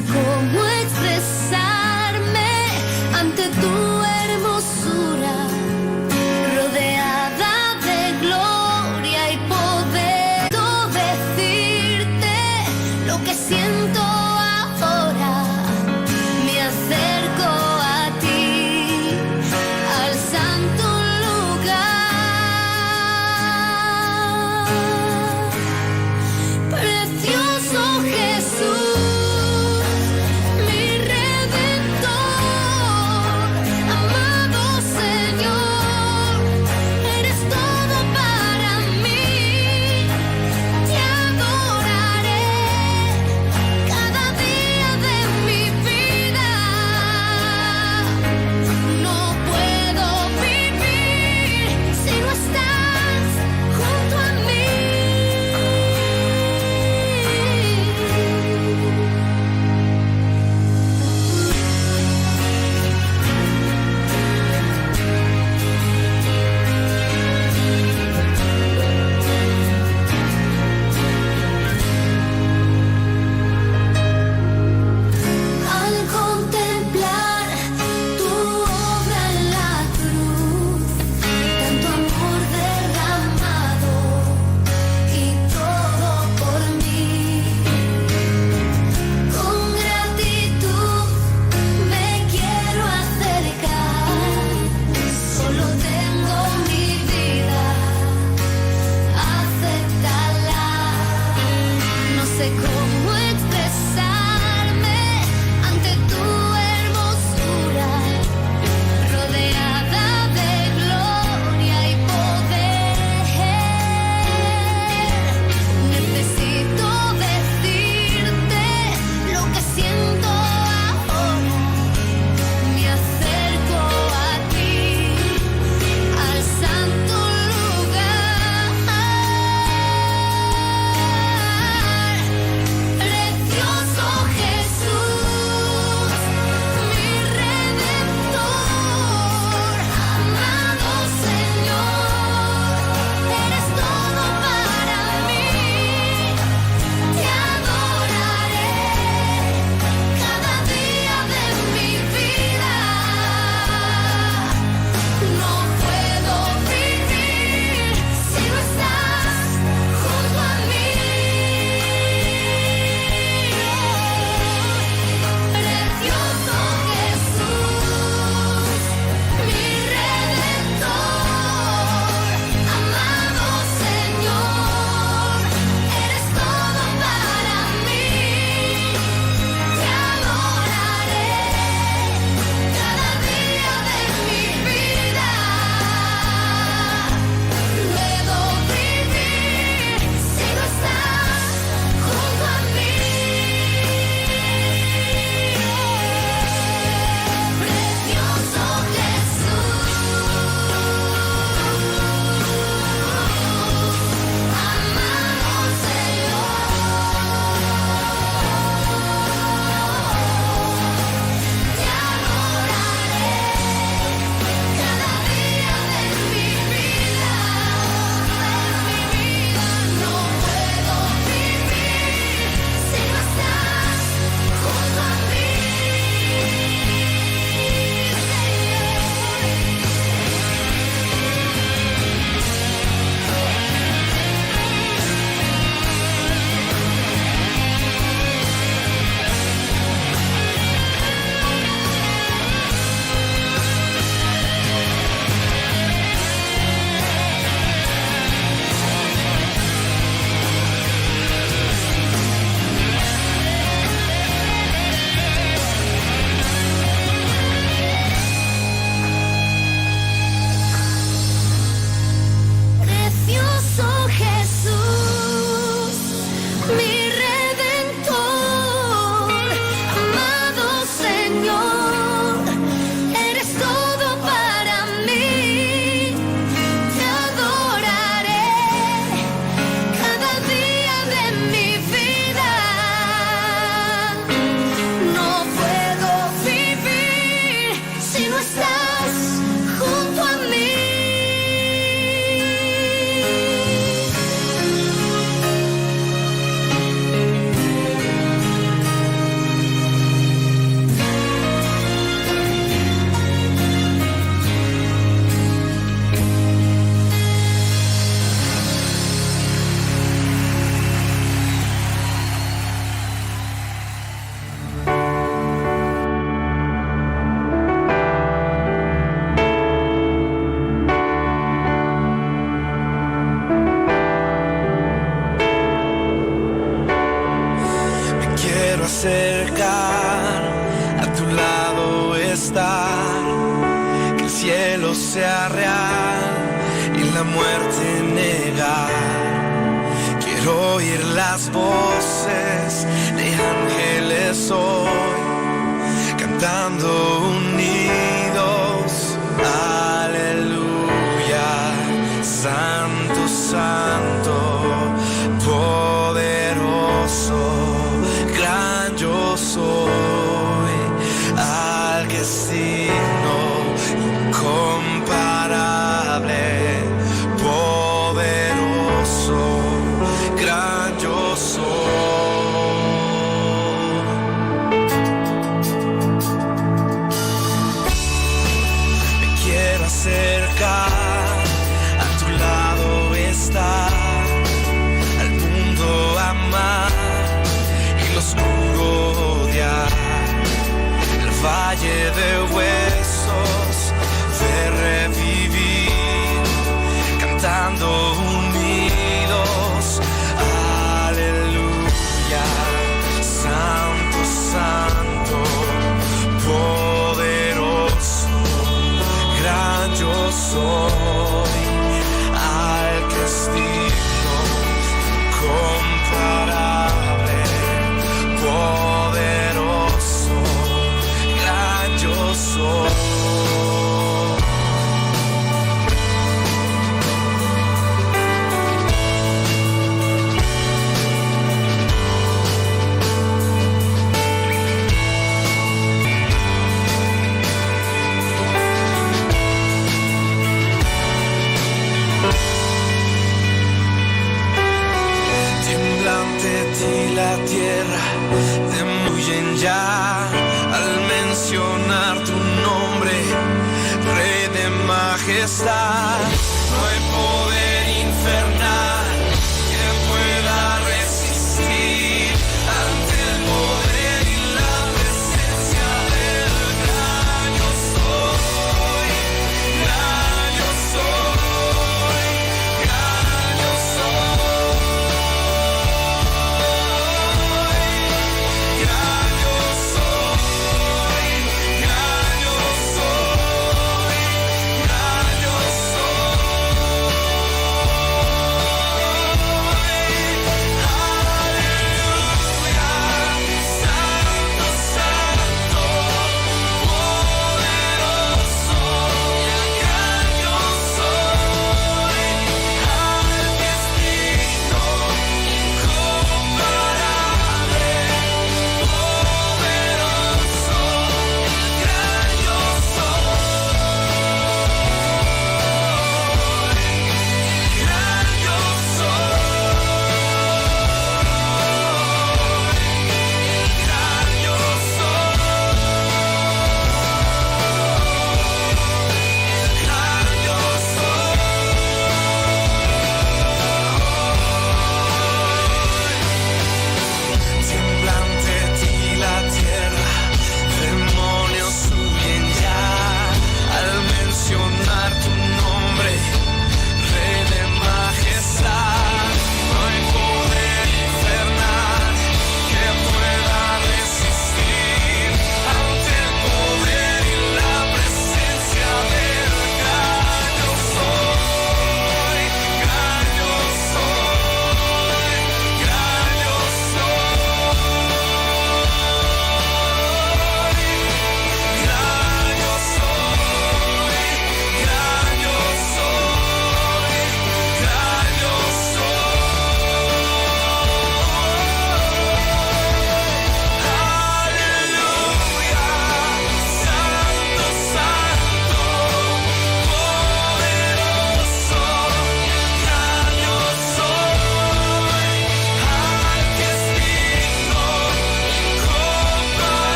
sé cómo expresarme ante tu hermosura, rodeada de gloria y poder. Decirte lo que siento ahora, me acerco a ti, al santo lugar. Precioso Jesús, mi Redentor, amado Señor, eres todo para mí. Te adoraré cada día de mi vida. No puedo vivir si no estás junto a mí. Al contemplar tu obra en la cruz, tanto amor derramado y todo por mí, con gratitud me quiero acercar. Solo tengo mi vida, acéptala. No sé cómo expresarme ante tu hermosura, rodeada de gloria y poder. Necesito decirte lo que siento ahora, me acerco a ti, al santo lugar. acercar, a tu lado estar, que el cielo sea real y la muerte negar. Quiero oír las voces de ángeles hoy, cantando unidos, aleluya, santo, santo, poderoso, gran yo soy, al que es digno, incomparable, poderoso, gran yo soy. Me quiero acercar, a tu lado estar, al mundo amar y lo oscuro odiar, el valle de huesos de revivir, cantando unidos, aleluya, santo, santo, poderoso, gran yo soy, al que es digno, comparable, poderoso, gran yo soy. Temblante ti la tierra, demuyen ya al mencionar tu nombre, Rey de majestad. No hay poder infernal que pueda resistir ante el poder y la presencia del gran yo soy, gran yo soy, gran yo soy, gran yo soy.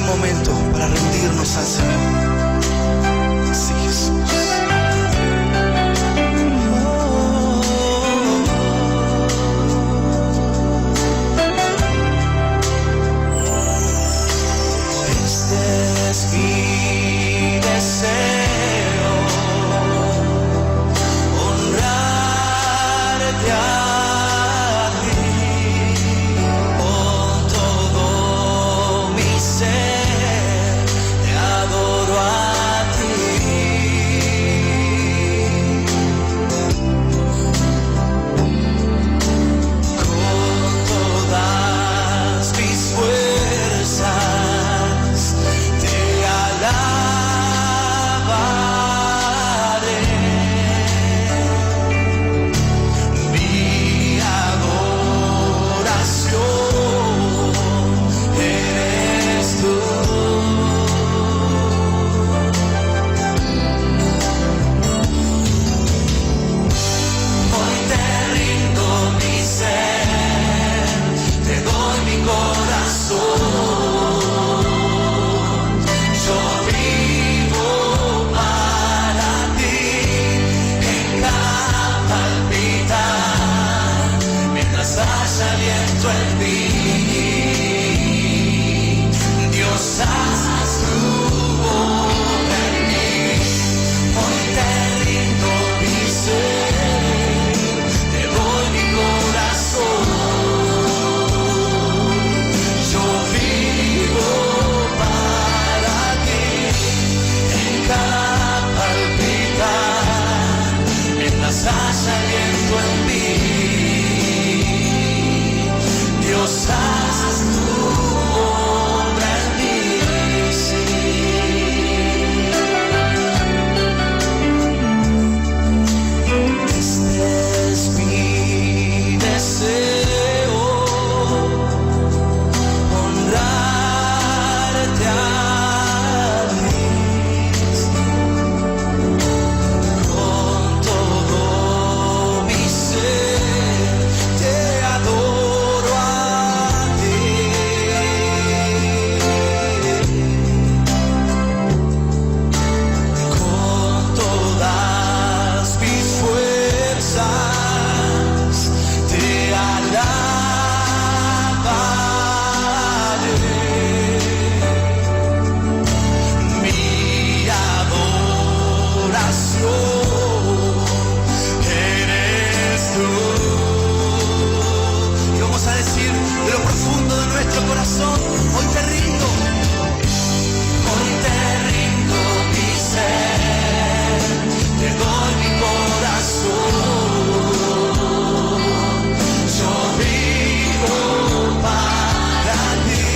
un momento para rendirnos al Señor. Sí, Jesús. Este es mi deseo, honrarte a ti con todo mi ser, te adoro a ti. Con todas mis fuerzas te alabaré. Mi adoración eres tú. Hoy te rindo mi ser, te doy mi corazón. Yo vivo para ti, en cada palpitar, mientras haya aliento en mí. Dios, haz tu obra en mí. Hoy te rindo mi ser, te doy mi corazón. Yo vivo para ti, en cada palpitar, mientras haya aliento en mí. Dios, haz tu obra en mí, Este es mi deseo, honrarte a ti con todo mi ser, te adoro a ti. Con todas mis fuerzas te alabaré. Mi adoración eres tú. Y vamos a decir de lo profundo de nuestro corazón: hoy te rindo. Hoy te rindo mi ser, te doy mi corazón. Yo vivo para ti,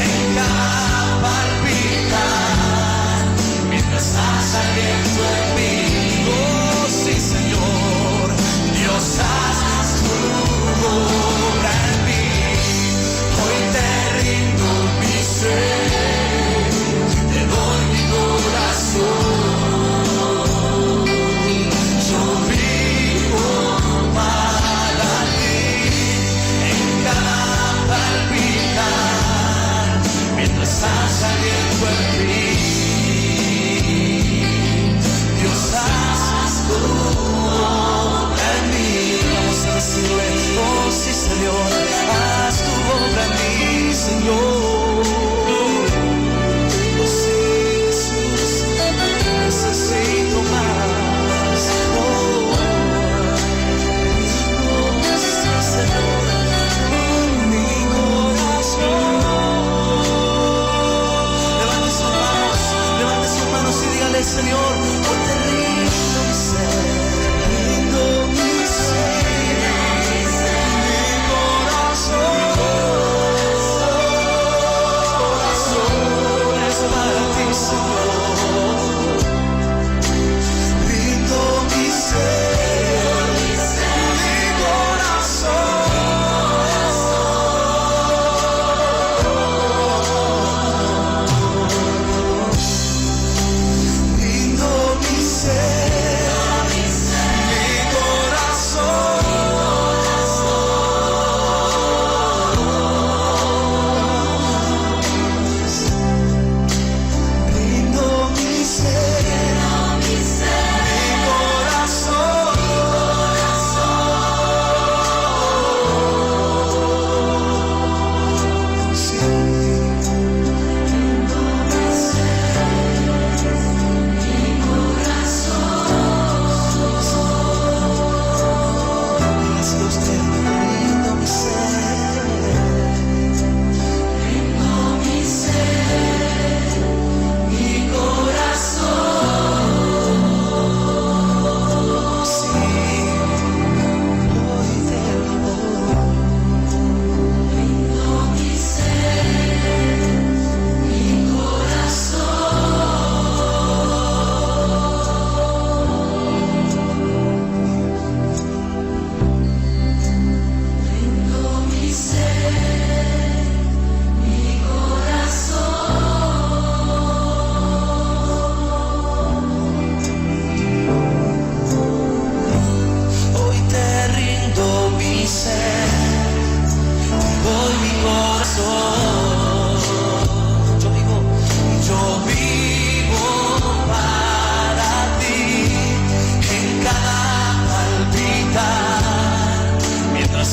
en cada palpitar, mientras haya aliento en mí. Oh, sí, Señor, Dios, haz tu obra en mí. Hoy te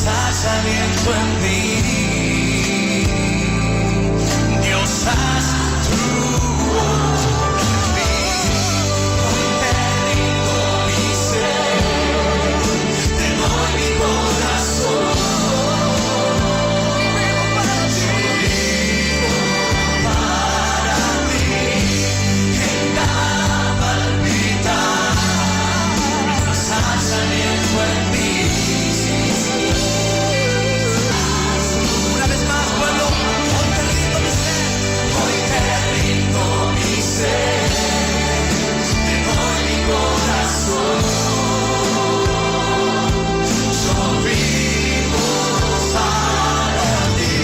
haz aliento en mí. Dios, haz tu obra en mí. Hoy te rindo mi ser, te doy mi corazón. Yo vivo para ti, en cada palpitar. Dios, haz aliento en mí. Una vez más, pueblo, hoy te rindo mi ser, hoy te rindo mi ser, te doy mi corazón. Yo vivo para ti,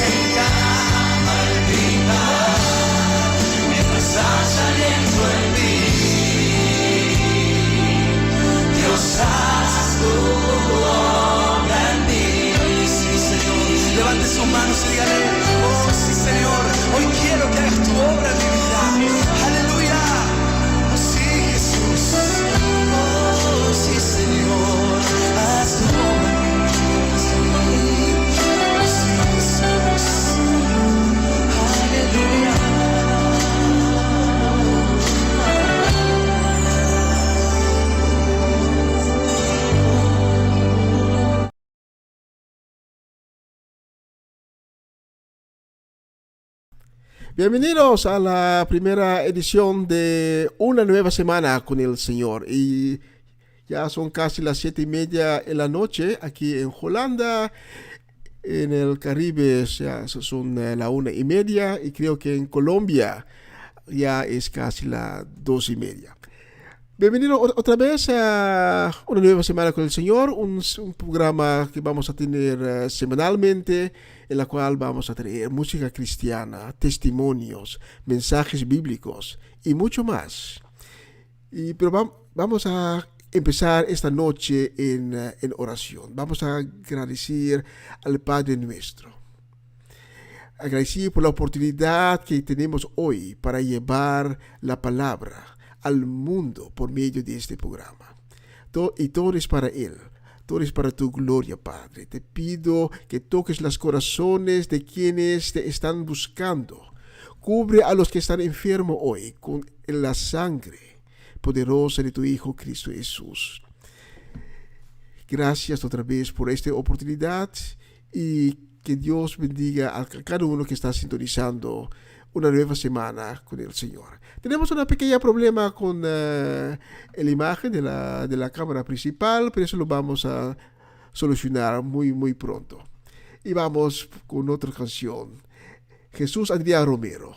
en cada palpitar, mientras haya aliento en mí. Dios, haz tu obra en mí. Sí, Señor. Levante sus manos y dígale: oh, sí, Señor, hoy quiero que hagas tu obra en mi vida. Aleluya. Oh, sí, Jesús. Oh, sí, Señor, haz tu obra en mí. Oh, sí, Jesús. Aleluya. Bienvenidos a la primera edición de Una Nueva Semana con el Señor. Y ya son casi las 7:30 de la noche aquí en Holanda. En el Caribe ya son la 1:30 y creo que en Colombia ya es casi las 2:30. Bienvenido otra vez a Una Nueva Semana con el Señor, un programa que vamos a tener semanalmente, en la cual vamos a traer música cristiana, testimonios, mensajes bíblicos y mucho más. Pero vamos a empezar esta noche en oración. Vamos a agradecer al Padre nuestro. Agradecer por la oportunidad que tenemos hoy para llevar la palabra al mundo por medio de este programa. Y todo es para Él. Todo es para tu gloria, Padre. Te pido que toques los corazones de quienes te están buscando. Cubre a los que están enfermos hoy con la sangre poderosa de tu Hijo Cristo Jesús. Gracias otra vez por esta oportunidad y que Dios bendiga a cada uno que está sintonizando una nueva semana con el Señor. Tenemos un pequeño problema con la imagen de la cámara principal, pero eso lo vamos a solucionar muy pronto. Y vamos con otra canción. Jesús Adrián Romero,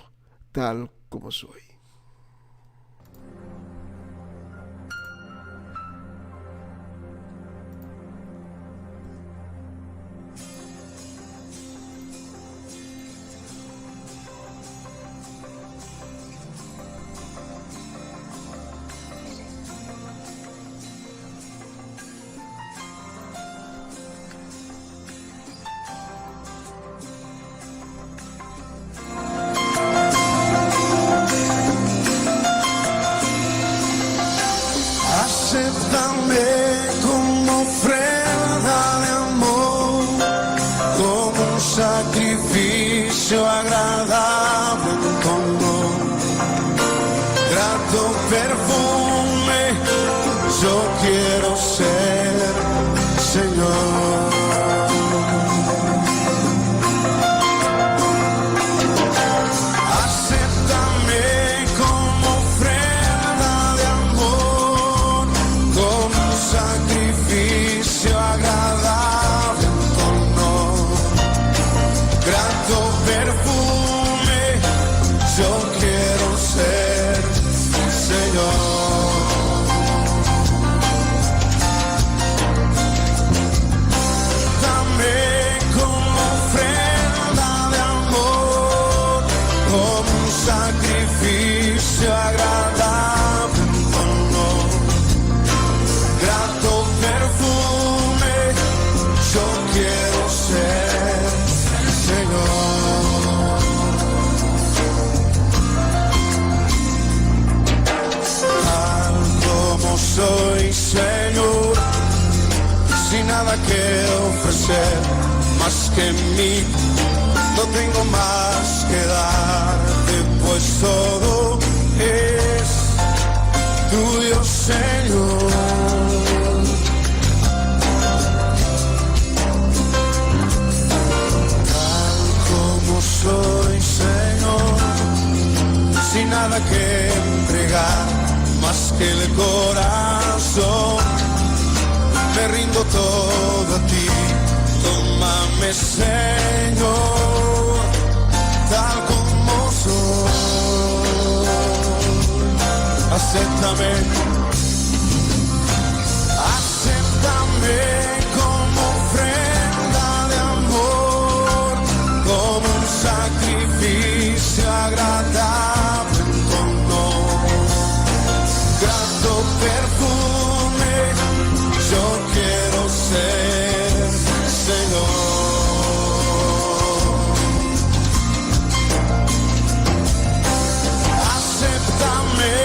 tal como soy. Agradable como grato perfume, yo quiero ser, Señor. Acéptame como ofrenda de amor, como un sacrificio agradable, como grato perfume. ofrecer más que mí. No tengo más que darte, pues todo es tuyo, Señor. Tal como soy, Señor, sin nada que entregar más que el corazón, me rindo todo a ti. Tómame, Señor, tal como soy. Acéptame, acéptame como ofrenda de amor, como un sacrificio agradable en tu honor. Grato perfume, yo quiero ser, Señor. Acéptame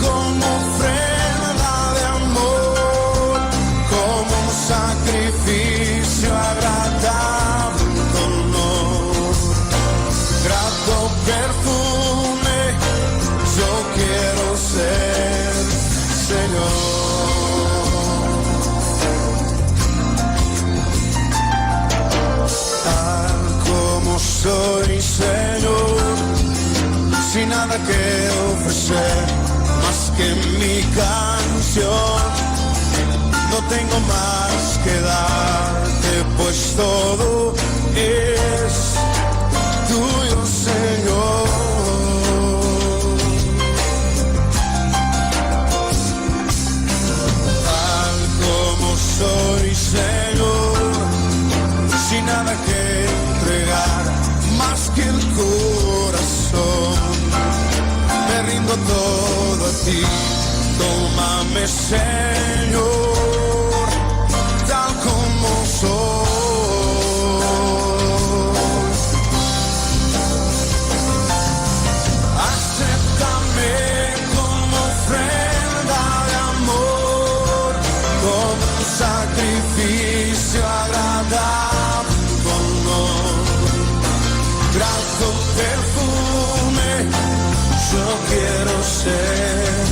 como ofrenda de amor, como un sacrificio agradable en tu honor. Grato perfume, yo quiero ser, Señor. Tal como soy, Señor, sin nada que ofrecer más que mi canción. No tengo más que darte, pues todo es tuyo, Señor. Tal como soy, Señor, sin nada que entregar más que el corazón, me rindo todo a ti. Tómame, Señor, tal como soy. Acéptame como ofrenda de amor, como un sacrificio agradable en tu honor. Grato perfume, yo quiero ser,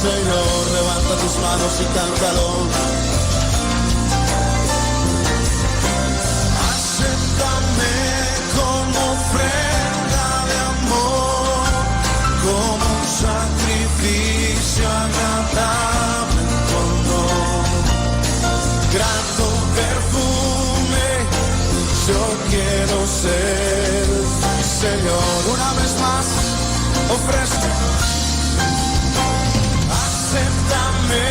Señor. Levanta tus manos y cántalo. Acéptame como ofrenda de amor, como un sacrificio agradable en tu honor. Grato perfume, yo quiero ser, Señor. Una vez más, ofrezco. Acéptame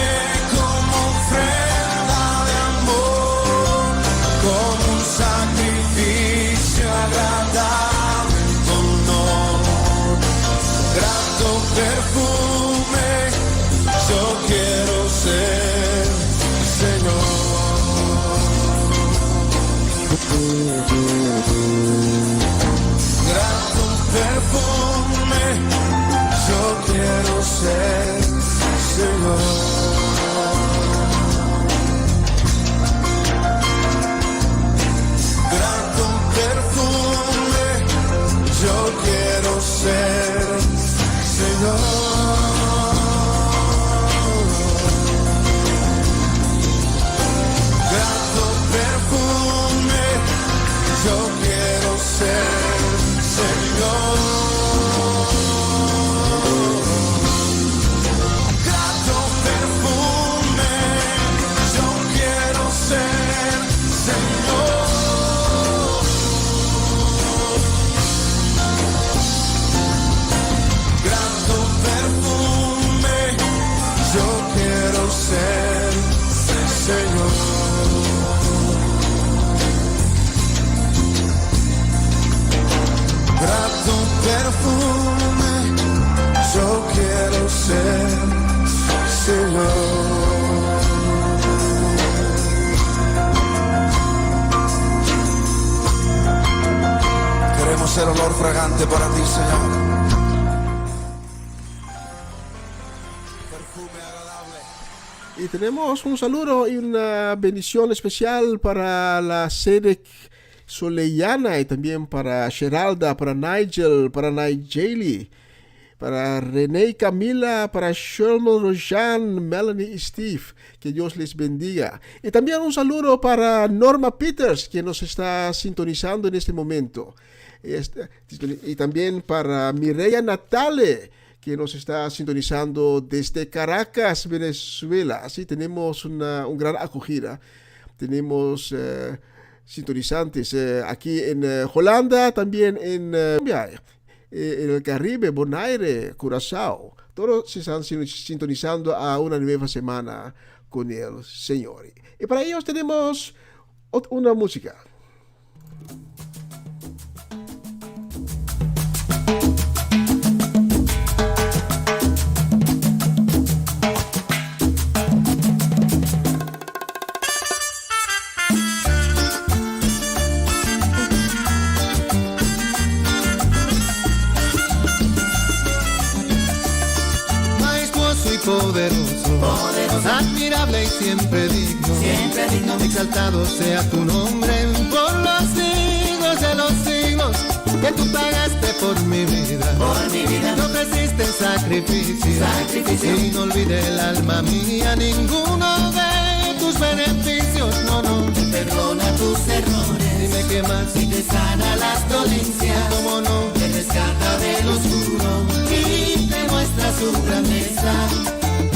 como ofrenda de amor, como un sacrificio agradable en tu honor. Grato perfume, yo quiero ser, Señor. Grato perfume, yo quiero ser, Señor. Grato perfume, yo quiero ser, Señor. Grato perfume, yo quiero ser, Señor. Grato perfume, yo quiero ser, Señor. Grato perfume, yo quiero ser, Señor. Grato perfume, yo quiero ser, Señor. Queremos ser olor fragante para ti, Señor. Y tenemos un saludo y una bendición especial para la sede Soleyana y también para Geralda, para Nigel, para Nigeli, para René y Camila, para Sherman, Rojan, Melanie y Steve. Que Dios les bendiga. Y también un saludo para Norma Peters, que nos está sintonizando en este momento. Y también para Mireya Natale, que nos está sintonizando desde Caracas, Venezuela. Así tenemos una gran acogida. Tenemos sintonizantes aquí en Holanda, también en Colombia, en el Caribe, Bonaire, Curazao. Todos se están sintonizando a una nueva semana con el Señor. Y para ellos tenemos una música. Poderoso, admirable y siempre digno, exaltado sea tu nombre por los siglos de los siglos, que tú pagaste por mi vida, no ofreciste en sacrificio, y no olvide el alma mía ninguno de tus beneficios, no, te perdona tus errores, dime qué más, si te sana las dolencias, cómo no, te rescata del oscuro, y te muestra su grandeza.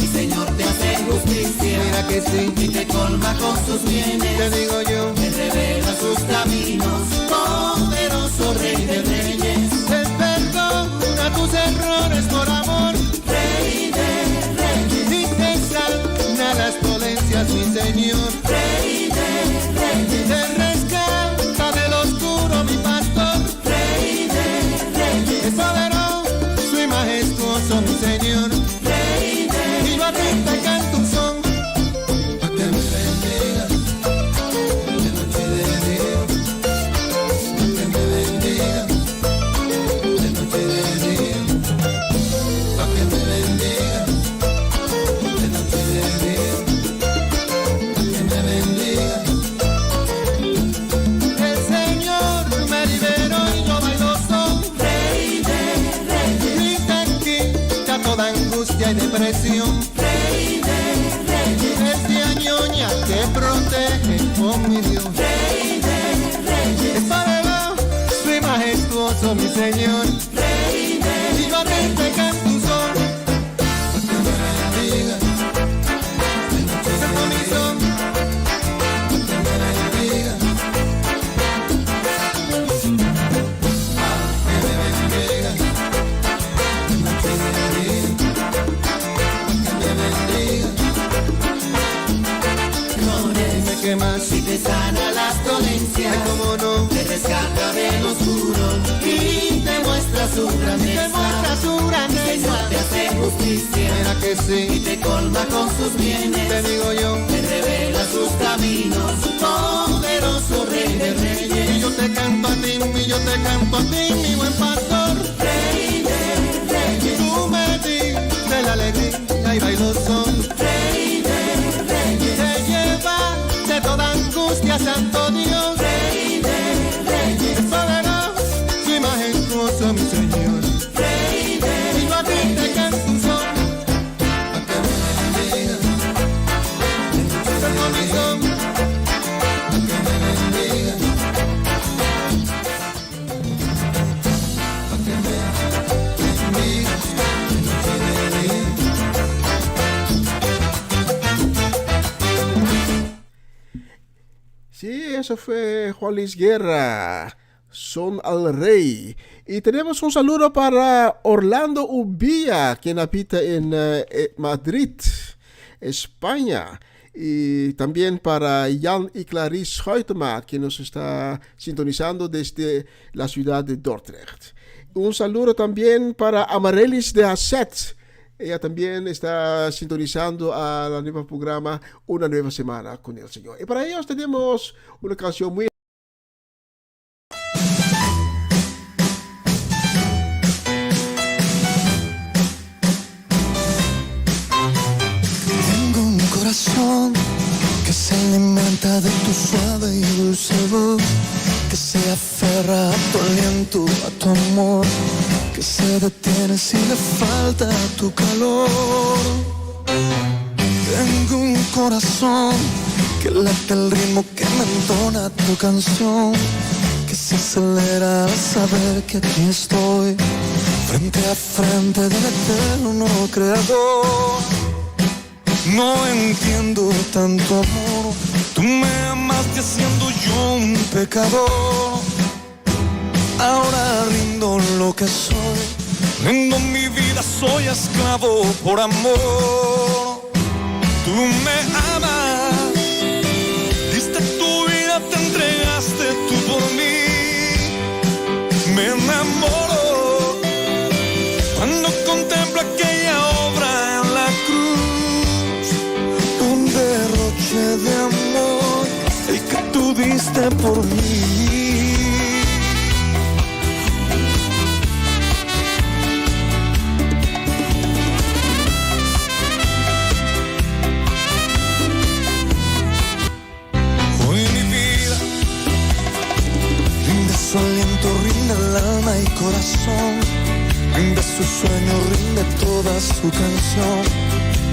Señor te hace justicia, mira que sí, y te colma con sus bienes, te digo yo, te revela sus caminos, poderoso Rey de Reyes, te perdona tus errores por amor, Rey de Reyes, y te sana las dolencias, mi Señor, Rey de Reyes, te rescata del oscuro, mi pastor, Rey de Reyes, es poderoso y majestuoso, mi Señor. Te canto un son para que me bendiga de noche y de día, para que me bendiga de noche y de día, para que me bendiga de noche y de día, para que me bendiga. El Señor me liberó y yo bailo son, Rey de Reyes, y te quita toda angustia y depresión. Que protege, oh mi Dios, Rey de Reyes, es poderoso y majestuoso mi Señor, Rey de Reyes, y yo a ti te canto un son, para que me bendiga, de noche y de día, para que me bendiga, para que me bendiga, de noche y de día, para que me bendiga. ¿Qué más? Si te sana las dolencias, ay, cómo no, te rescata del oscuro y te muestra su grandeza. Señor te hace justicia, mira que sí, y te colma con sus bienes. Te digo yo, te revela sus caminos, poderoso Rey de Reyes. Y yo te canto a ti, mi buen pastor, Rey de Reyes. Tú me diste la alegría y bailo son, Rey de Reyes. Te lleva de toda angustia, santo Dios, Rey de Reyes, es poderoso y majestuoso mi Señor, Rey de Reyes, y yo a ti te canto un son, para que me bendiga, con mi son, para que me bendiga, para que me bendiga, de noche y de día. Sí, eso fue Juan Luis Guerra, Son al Rey. Y tenemos un saludo para Orlando Ubía, quien habita en Madrid, España. Y también para Jan y Clarice Huytema, quien nos está sintonizando desde la ciudad de Dordrecht. Un saludo también para Amarelis de Asset. Ella también está sintonizando a la nueva programa Una Nueva Semana con el Señor. Y para ellos tenemos una canción muy... Tengo un corazón cuenta de tu suave y dulce voz, que se aferra a tu aliento, a tu amor, que se detiene si le falta tu calor. Tengo un corazón que late el ritmo que me entona tu canción, que se acelera al saber que aquí estoy, frente a frente del eterno creador. No entiendo tanto amor, tú me amaste siendo yo un pecador. Ahora rindo lo que soy, rindo mi vida, soy esclavo por amor. Tú me amas, diste tu vida, te entregaste tú por mí. Me enamoro cuando contemplo aquella obra en la cruz, un derroche de amor, el que tú diste por mí. Su aliento rinde el alma y corazón, rinde su sueño, rinde toda su canción.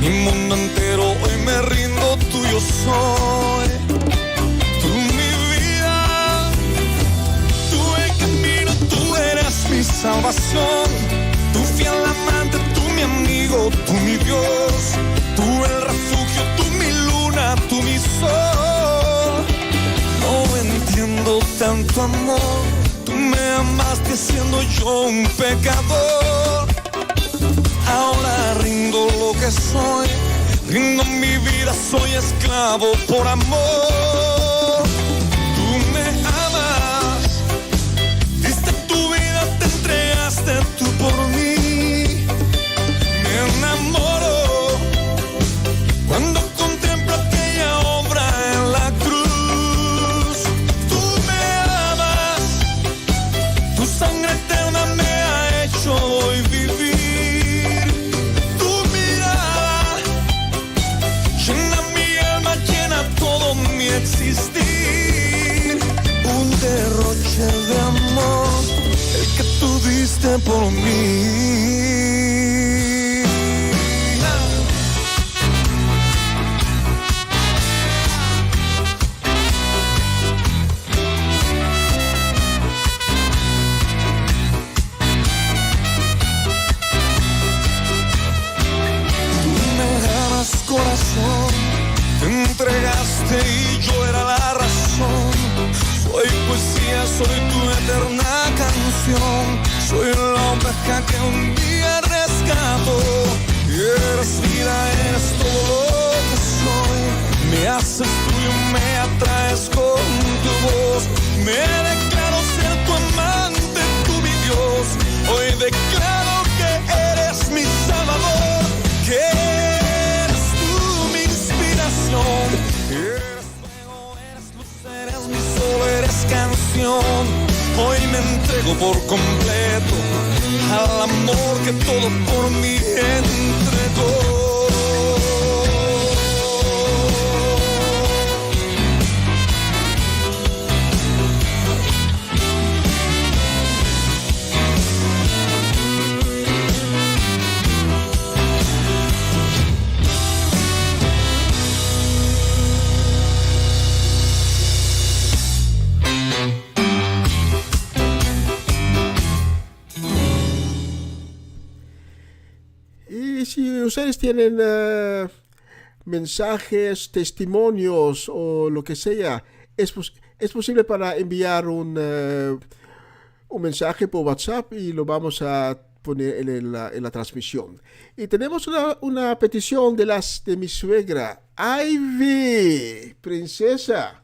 Mi mundo entero hoy me rindo, tuyo soy. Tú mi vida, tú el camino, tú eres mi salvación. Tú fiel amante, tú mi amigo, tú mi Dios. Tú el refugio, tú mi luna, tú mi sol. No entiendo tanto amor, tú me amaste siendo yo un pecador. Ahora rindo lo que soy, rindo mi vida, soy esclavo por amor. Tú me amas, diste tu vida, te entregaste tú por mí. Me enamoro cuando contemplo aquella obra en la cruz. Tú me amas, tu sangre eterna me ha hecho hoy vivir. Tu mirada llena mi alma, llena todo mi existir. Un derroche de amor, el que tú diste por mí. Corazón, te entregaste y yo era la razón. Soy poesía, soy tu eterna canción. Soy la oveja que un día rescató. Y eres vida, eres todo lo que soy. Me haces tuyo, me atraes con tu voz. Me declaro ser tu amante, tú mi Dios. Hoy declaro que eres mi salvador, que eres fuego, eres luz, eres mi sol, eres canción. Hoy me entrego por completo al amor que todo por mí entregó. Si ustedes tienen mensajes, testimonios o lo que sea, es posible para enviar un mensaje por WhatsApp y lo vamos a poner en la transmisión. Y tenemos una petición de mi suegra, Ivy, princesa.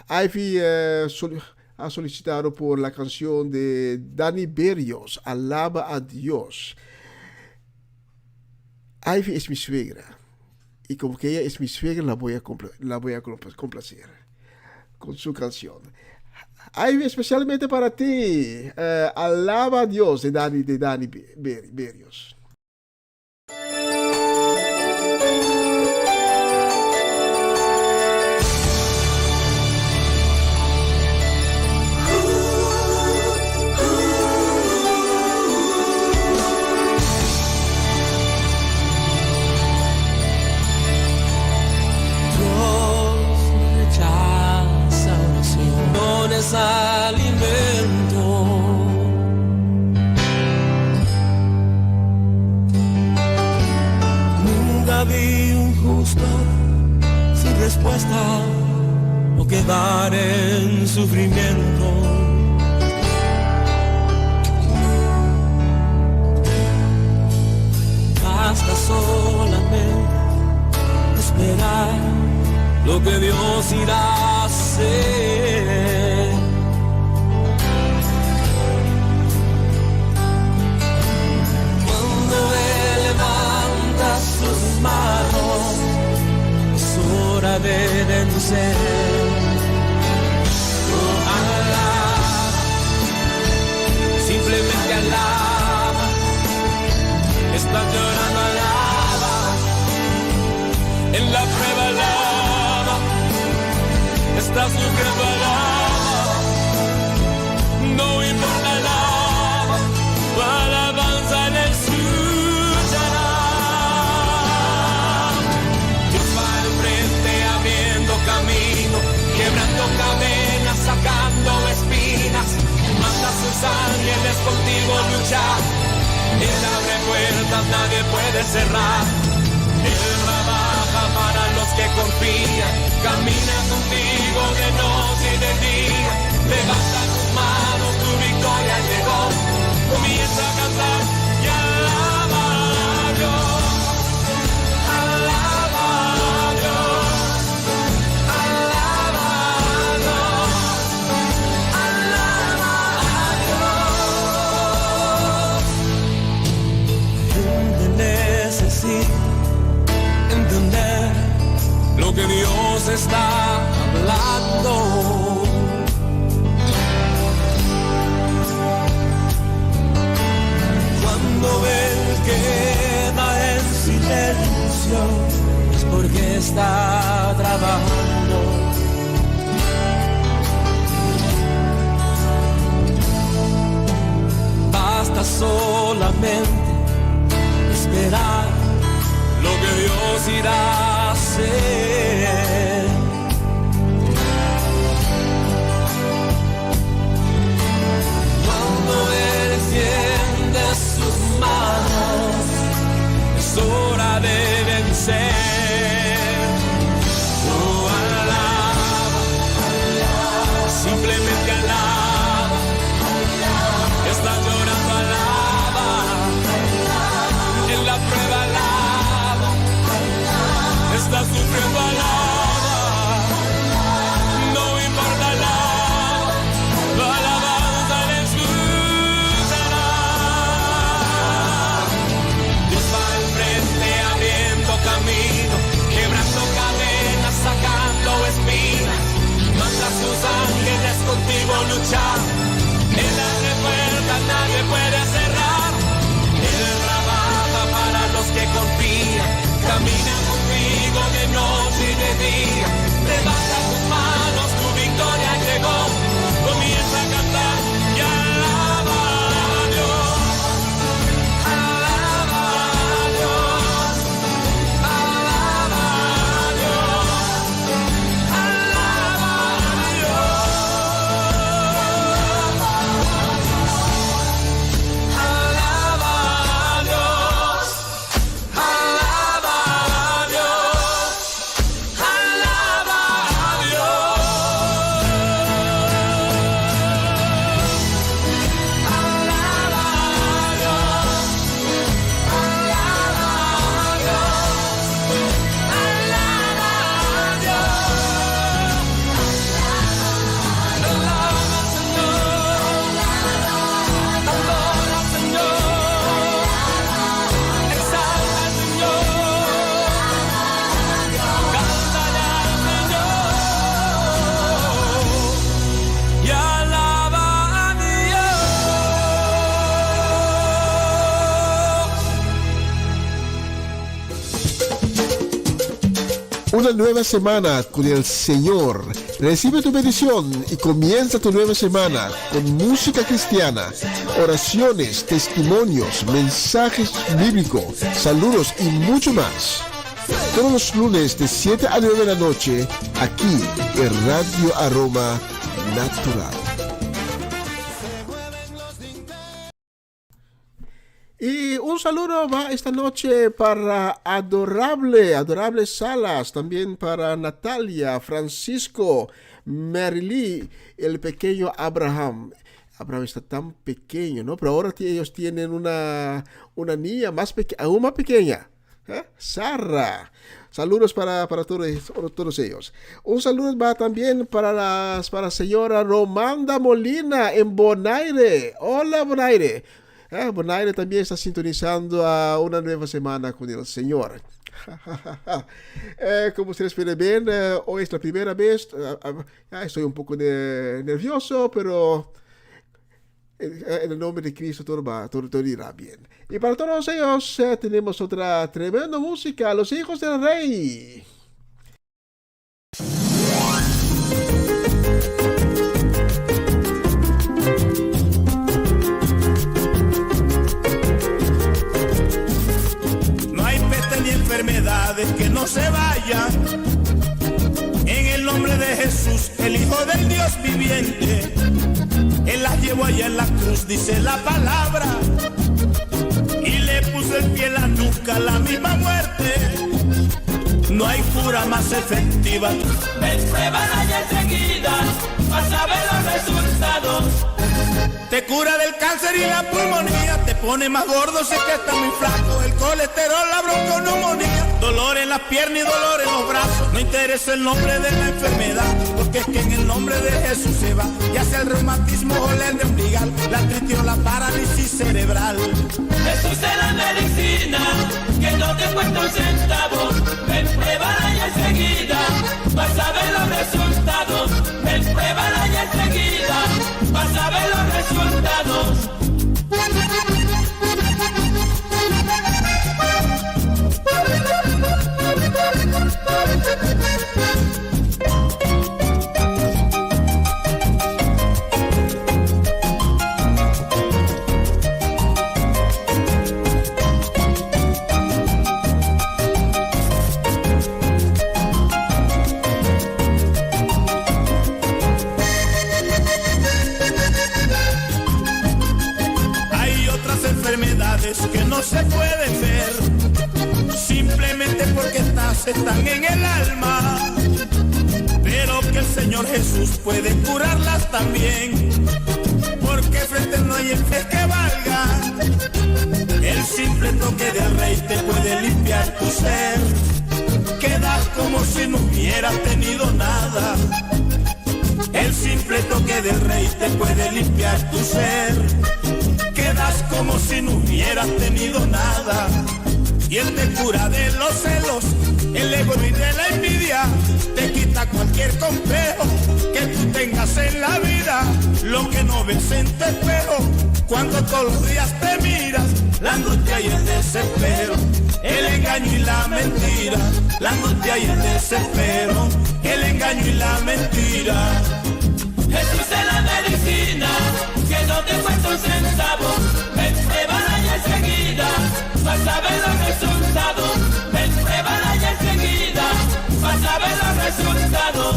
Ivy ha solicitado por la canción de Dani Berrios, Alaba a Dios. Ivy es mi suegra y como que ella es mi suegra, la voy a complacer con su canción. Ivy, especialmente para ti, Alaba a Dios de Dani Berrios. más alimento. Nunca vi un justo sin respuesta o quedar en sufrimiento. Basta solamente esperar lo que Dios irá a hacer. Cuando Él levanta sus manos, es hora de vencer. Oh, alaba, simplemente alaba. Está llorando, alaba. En la prueba, alaba. Está sufriendo, alaba. No importa, alaba. Tu alabanza le escuchará. Dios va al frente abriendo camino, quebrando cadenas, sacando espinas. Manda a sus ángeles contigo luchar. Él abre puertas, nadie puede cerrar. Él trabaja para los que confían. Camina contigo de noche y de día. Levanta tus manos, tu victoria llegó. Comienza a cantar y alaba a Dios. Alaba a Dios. Alaba a Dios. Alaba a Dios. Gente necesita entender lo que Dios está hablando. Cuando Él queda en silencio es porque está trabajando. Basta solamente esperar lo que Dios irá a hacer. Cuando Él extiende sus manos, es hora de vencer. Oh, alaba, simplemente alaba. Está llorando, alaba. En la prueba, alaba. Está sufriendo, alaba. No importa, alaba. Tu alabanza le escuchará. Dios va al frente abriendo camino, quebrando cadenas, sacando espinas. Manda a sus ángeles contigo luchar. Él abre puertas, nadie puede cerrar. Él trabaja para los que confían. Camina contigo de noche y de día. Levanta tus manos, tu victoria llegó. Comienza a cantar y alaba a Dios. Alaba a Dios. Alaba a Dios. Alaba a Dios. Alaba a Dios. Alaba a Dios. Alaba a Una nueva semana con el Señor. Recibe tu bendición y comienza tu nueva semana con música cristiana, oraciones, testimonios, mensajes bíblicos, saludos y mucho más. Todos los lunes de 7 a 9 de la noche, aquí en Radio Aroma natural. Y un saludo va esta noche para Adorable Salas, también para Natalia, Francisco, Marily, el pequeño Abraham. Abraham está tan pequeño, ¿no? Pero ahora ellos tienen una niña aún más pequeña, Sara. Saludos para todos ellos. Un saludo va también para señora Romanda Molina en Bonaire. Hola, Bonaire. Bonaire también está sintonizando a una nueva semana con el Señor. Como ustedes pueden ver, hoy es la primera vez. Estoy un poco nervioso, pero en el nombre de Cristo todo irá bien. Y para todos ellos tenemos otra tremenda música, Los Hijos del Rey. Enfermedades que no se vayan en el nombre de Jesús, el Hijo del Dios viviente. Él las llevó allá en la cruz, dice la palabra, y le puso el pie en la nuca, la misma muerte. No hay cura más efectiva. Ven, pruébala ya enseguida, vas a ver los resultados. Te cura del cáncer y la pulmonía, te pone más gordo si que está muy flaco, el colesterol, la bronconeumonía, dolor en las piernas y dolor en los brazos. No interesa el nombre de la enfermedad, porque es que en el nombre de Jesús se va, ya sea el reumatismo o la hernia umbilical, la artritis o la parálisis cerebral. Jesús es la medicina, que no te cuesta un centavo. Ven, pruébala ya enseguida, vas a ver los resultados. Ven, pruébala ya enseguida, vas a ver los resultados. Que no se pueden ver, simplemente porque están en el alma, pero que el Señor Jesús puede curarlas también, porque frente no hay fe que valga. El simple toque del Rey te puede limpiar tu ser, quedas como si no hubieras tenido nada. El simple toque del Rey te puede limpiar tu ser, quedas como si no hubieras tenido nada. Y Él te cura de los celos, el ego y de la envidia, te quita cualquier complejo que tú tengas en la vida, lo que no ves en tu espejo, cuando todos los días te miras, la angustia y el desespero, el engaño y la mentira, la angustia y el desespero, el engaño y la mentira. Jesús es la medicina, que no te cuesta un centavo. Ven, pruébala ya enseguida, vas a ver los resultados. Ven, pruébala ya enseguida, vas a ver los resultados.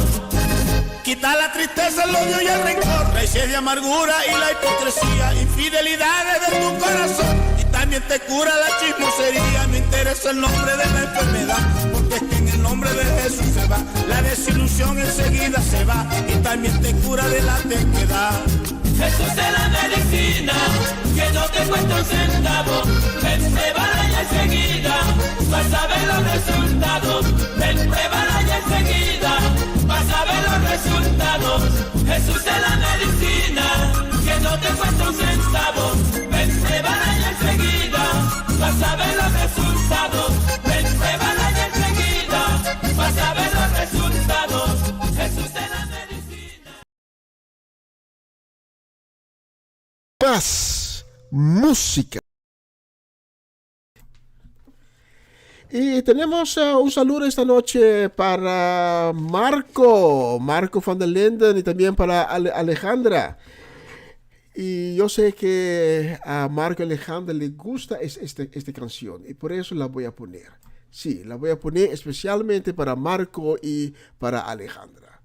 Quita la tristeza, el odio y el rencor, raíces de amargura y la hipocresía, infidelidades de tu corazón. Y también te cura la chismosería, no interesa el nombre de la enfermedad, porque es que en el nombre de Jesús se va, la desilusión enseguida se va, y también te cura de la terquedad. Jesús es la medicina, que no te cuesta un centavo. Ven, pruébala ya enseguida, vas a ver los resultados. Ven, pruébala ya enseguida, vas a ver los resultados. Jesús es la medicina, que no te cuesta un centavo. Ven, pruébala ya enseguida, vas a ver los resultados. Ven, pruébala ya enseguida, vas a ver los resultados. Jesús es la medicina. Más música. Y tenemos un saludo esta noche para Marco van der Linden, y también para Alejandra. Y yo sé que a Marco y Alejandra les gusta esta canción, y por eso la voy a poner. Sí, la voy a poner especialmente para Marco y para Alejandra.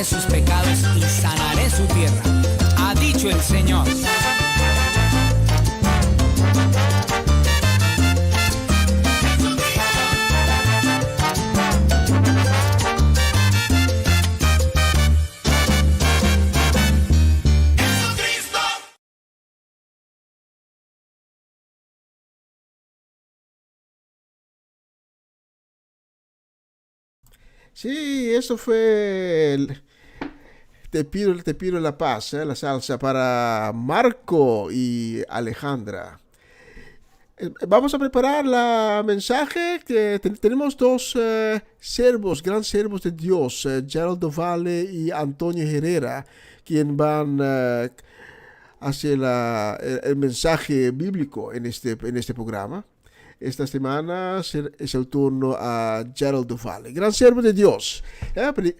perdonaré sus pecados y sanaré su tierra, ha dicho el Señor. Sí, eso fue te pido la paz, la salsa para Marco y Alejandra. Vamos a preparar la mensaje que tenemos dos gran siervos de Dios, Geraldo Valle y Antonio Herrera, quien van hacia el mensaje bíblico en este programa. Esta semana es el turno a Geraldo Valle, gran siervo de Dios. Él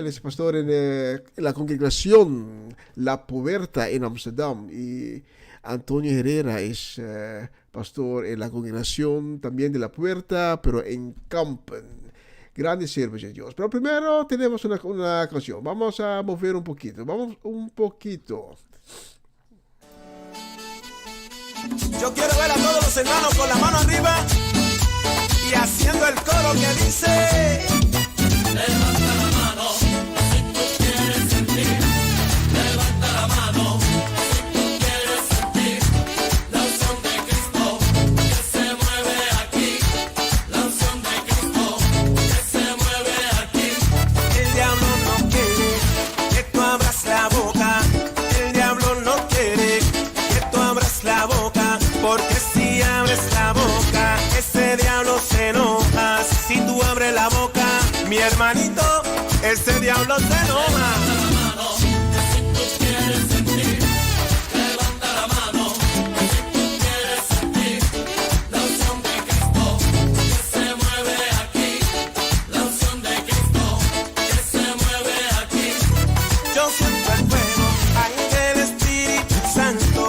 es pastor en la congregación La Puerta en Amsterdam. Y Antonio Herrera es pastor en la congregación también de La Puerta, pero en Kampen. Grandes siervos de Dios. Pero primero tenemos una canción. Vamos a mover un poquito. Yo quiero ver a todos los hermanos con la mano arriba y haciendo el coro que dice: levanta la mano si tú quieres sentir, levanta la mano si tú quieres sentir la unción de Cristo que se mueve aquí, la unción de Cristo que se mueve aquí. El diablo no quiere que tú abras la boca, el diablo no quiere que tú abras la boca, porque si abres la boca, ese diablo se enoja. Si tú abres la boca, mi hermanito, ese diablo se enoja. Levanta la mano, si tú quieres sentir. Levanta la mano, si tú quieres sentir la unción de Cristo que se mueve aquí, la unción de Cristo que se mueve aquí. Yo siento el fuego, ahí del Espíritu Santo.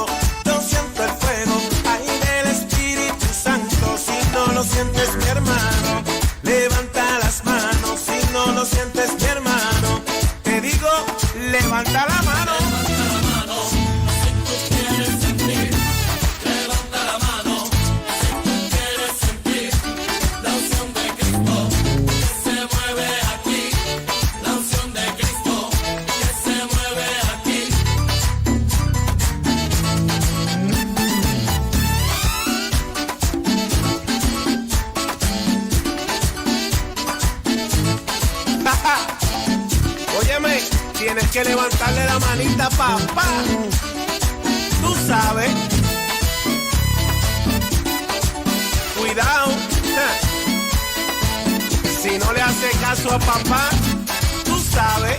Yo siento el fuego, ahí del Espíritu Santo. Si no lo sientes, mi hermano, levanta las manos. Si no lo sientes, mi hermano, te digo, levanta la mano. Levanta la mano, si tú quieres sentir. Levanta la mano, si tú quieres sentir la unción de Cristo que se mueve aquí, la unción de Cristo que se mueve aquí. Óyeme, tienes que levantarle la manita, papá. Tú sabes. Cuidado. Si no le hace caso a papá, tú sabes.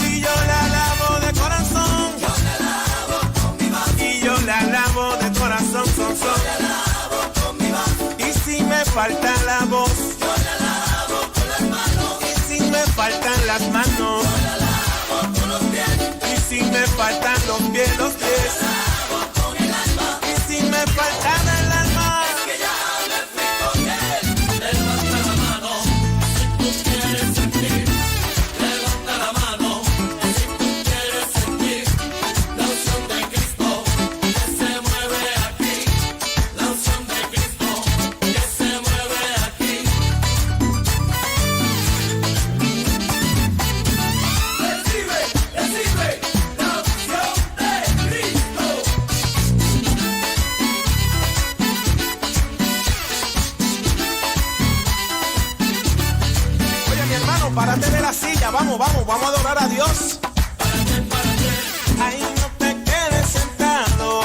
Y yo la lavo de corazón. Yo la lavo con mi voz. Y yo la lavo de corazón, son. Yo la lavo con mi voz. Y si me falta la voz, yo la lavo con las manos. Y si me faltan las manos, yo la lavo con los pies. Y si me faltan los pies, yo la lavo con el alma. Y si me faltan el alma, es que ya me fui con él. Levanta la mano si tú quieres sentir. Levanta la mano si tú quieres sentir la unción de Cristo que se mueve aquí, la unción de Cristo que se mueve aquí. Recibe la unción de Cristo. Oye, mi hermano, párate de la silla, vamos a adorar a Dios. Ahí no te quedes sentado.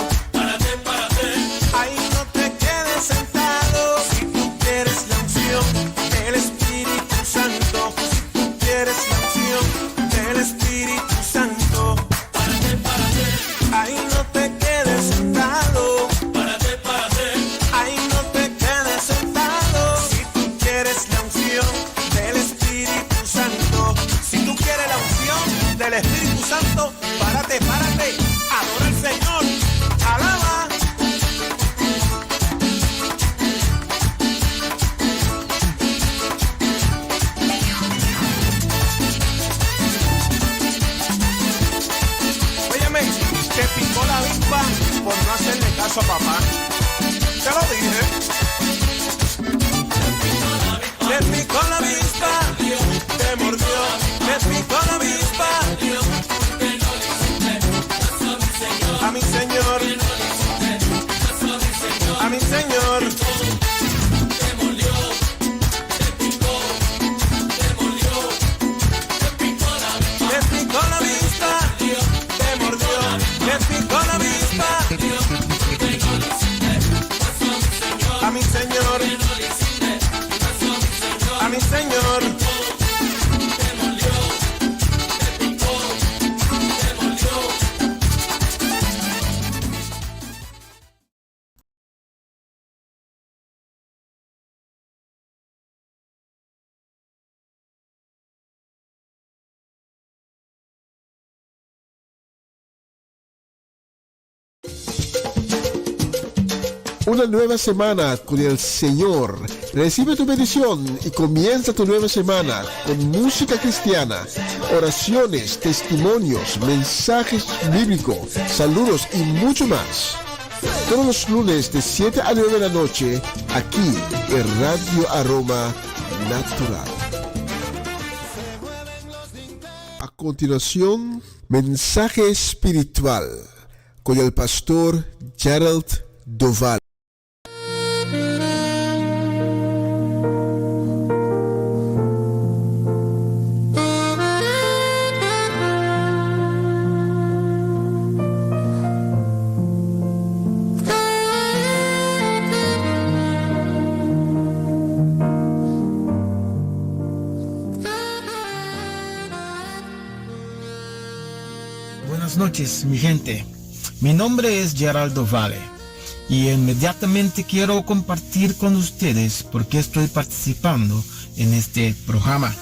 Ahí no te quedes sentado. Si tú quieres la unción del Espíritu Santo, si tú quieres la unción del Espíritu Santo, ahí no te quedes sentado. Ahí no te quedes sentado. Si tú quieres la unción del Espíritu Santo, si tú quieres la unción del Espíritu Santo, párate, adora al Señor, alaba. mi Señor. Una nueva semana con el Señor. Recibe tu bendición y comienza tu nueva semana con música cristiana, oraciones, testimonios, mensajes bíblicos, saludos y mucho más. Todos los lunes de 7 a 9 de la noche, aquí en Radio Aroma Natural. A continuación, mensaje espiritual con el pastor Gerald Doval. Buenas noches, mi gente. Mi nombre es Geraldo Vale y inmediatamente quiero compartir con ustedes por qué estoy participando en este programa.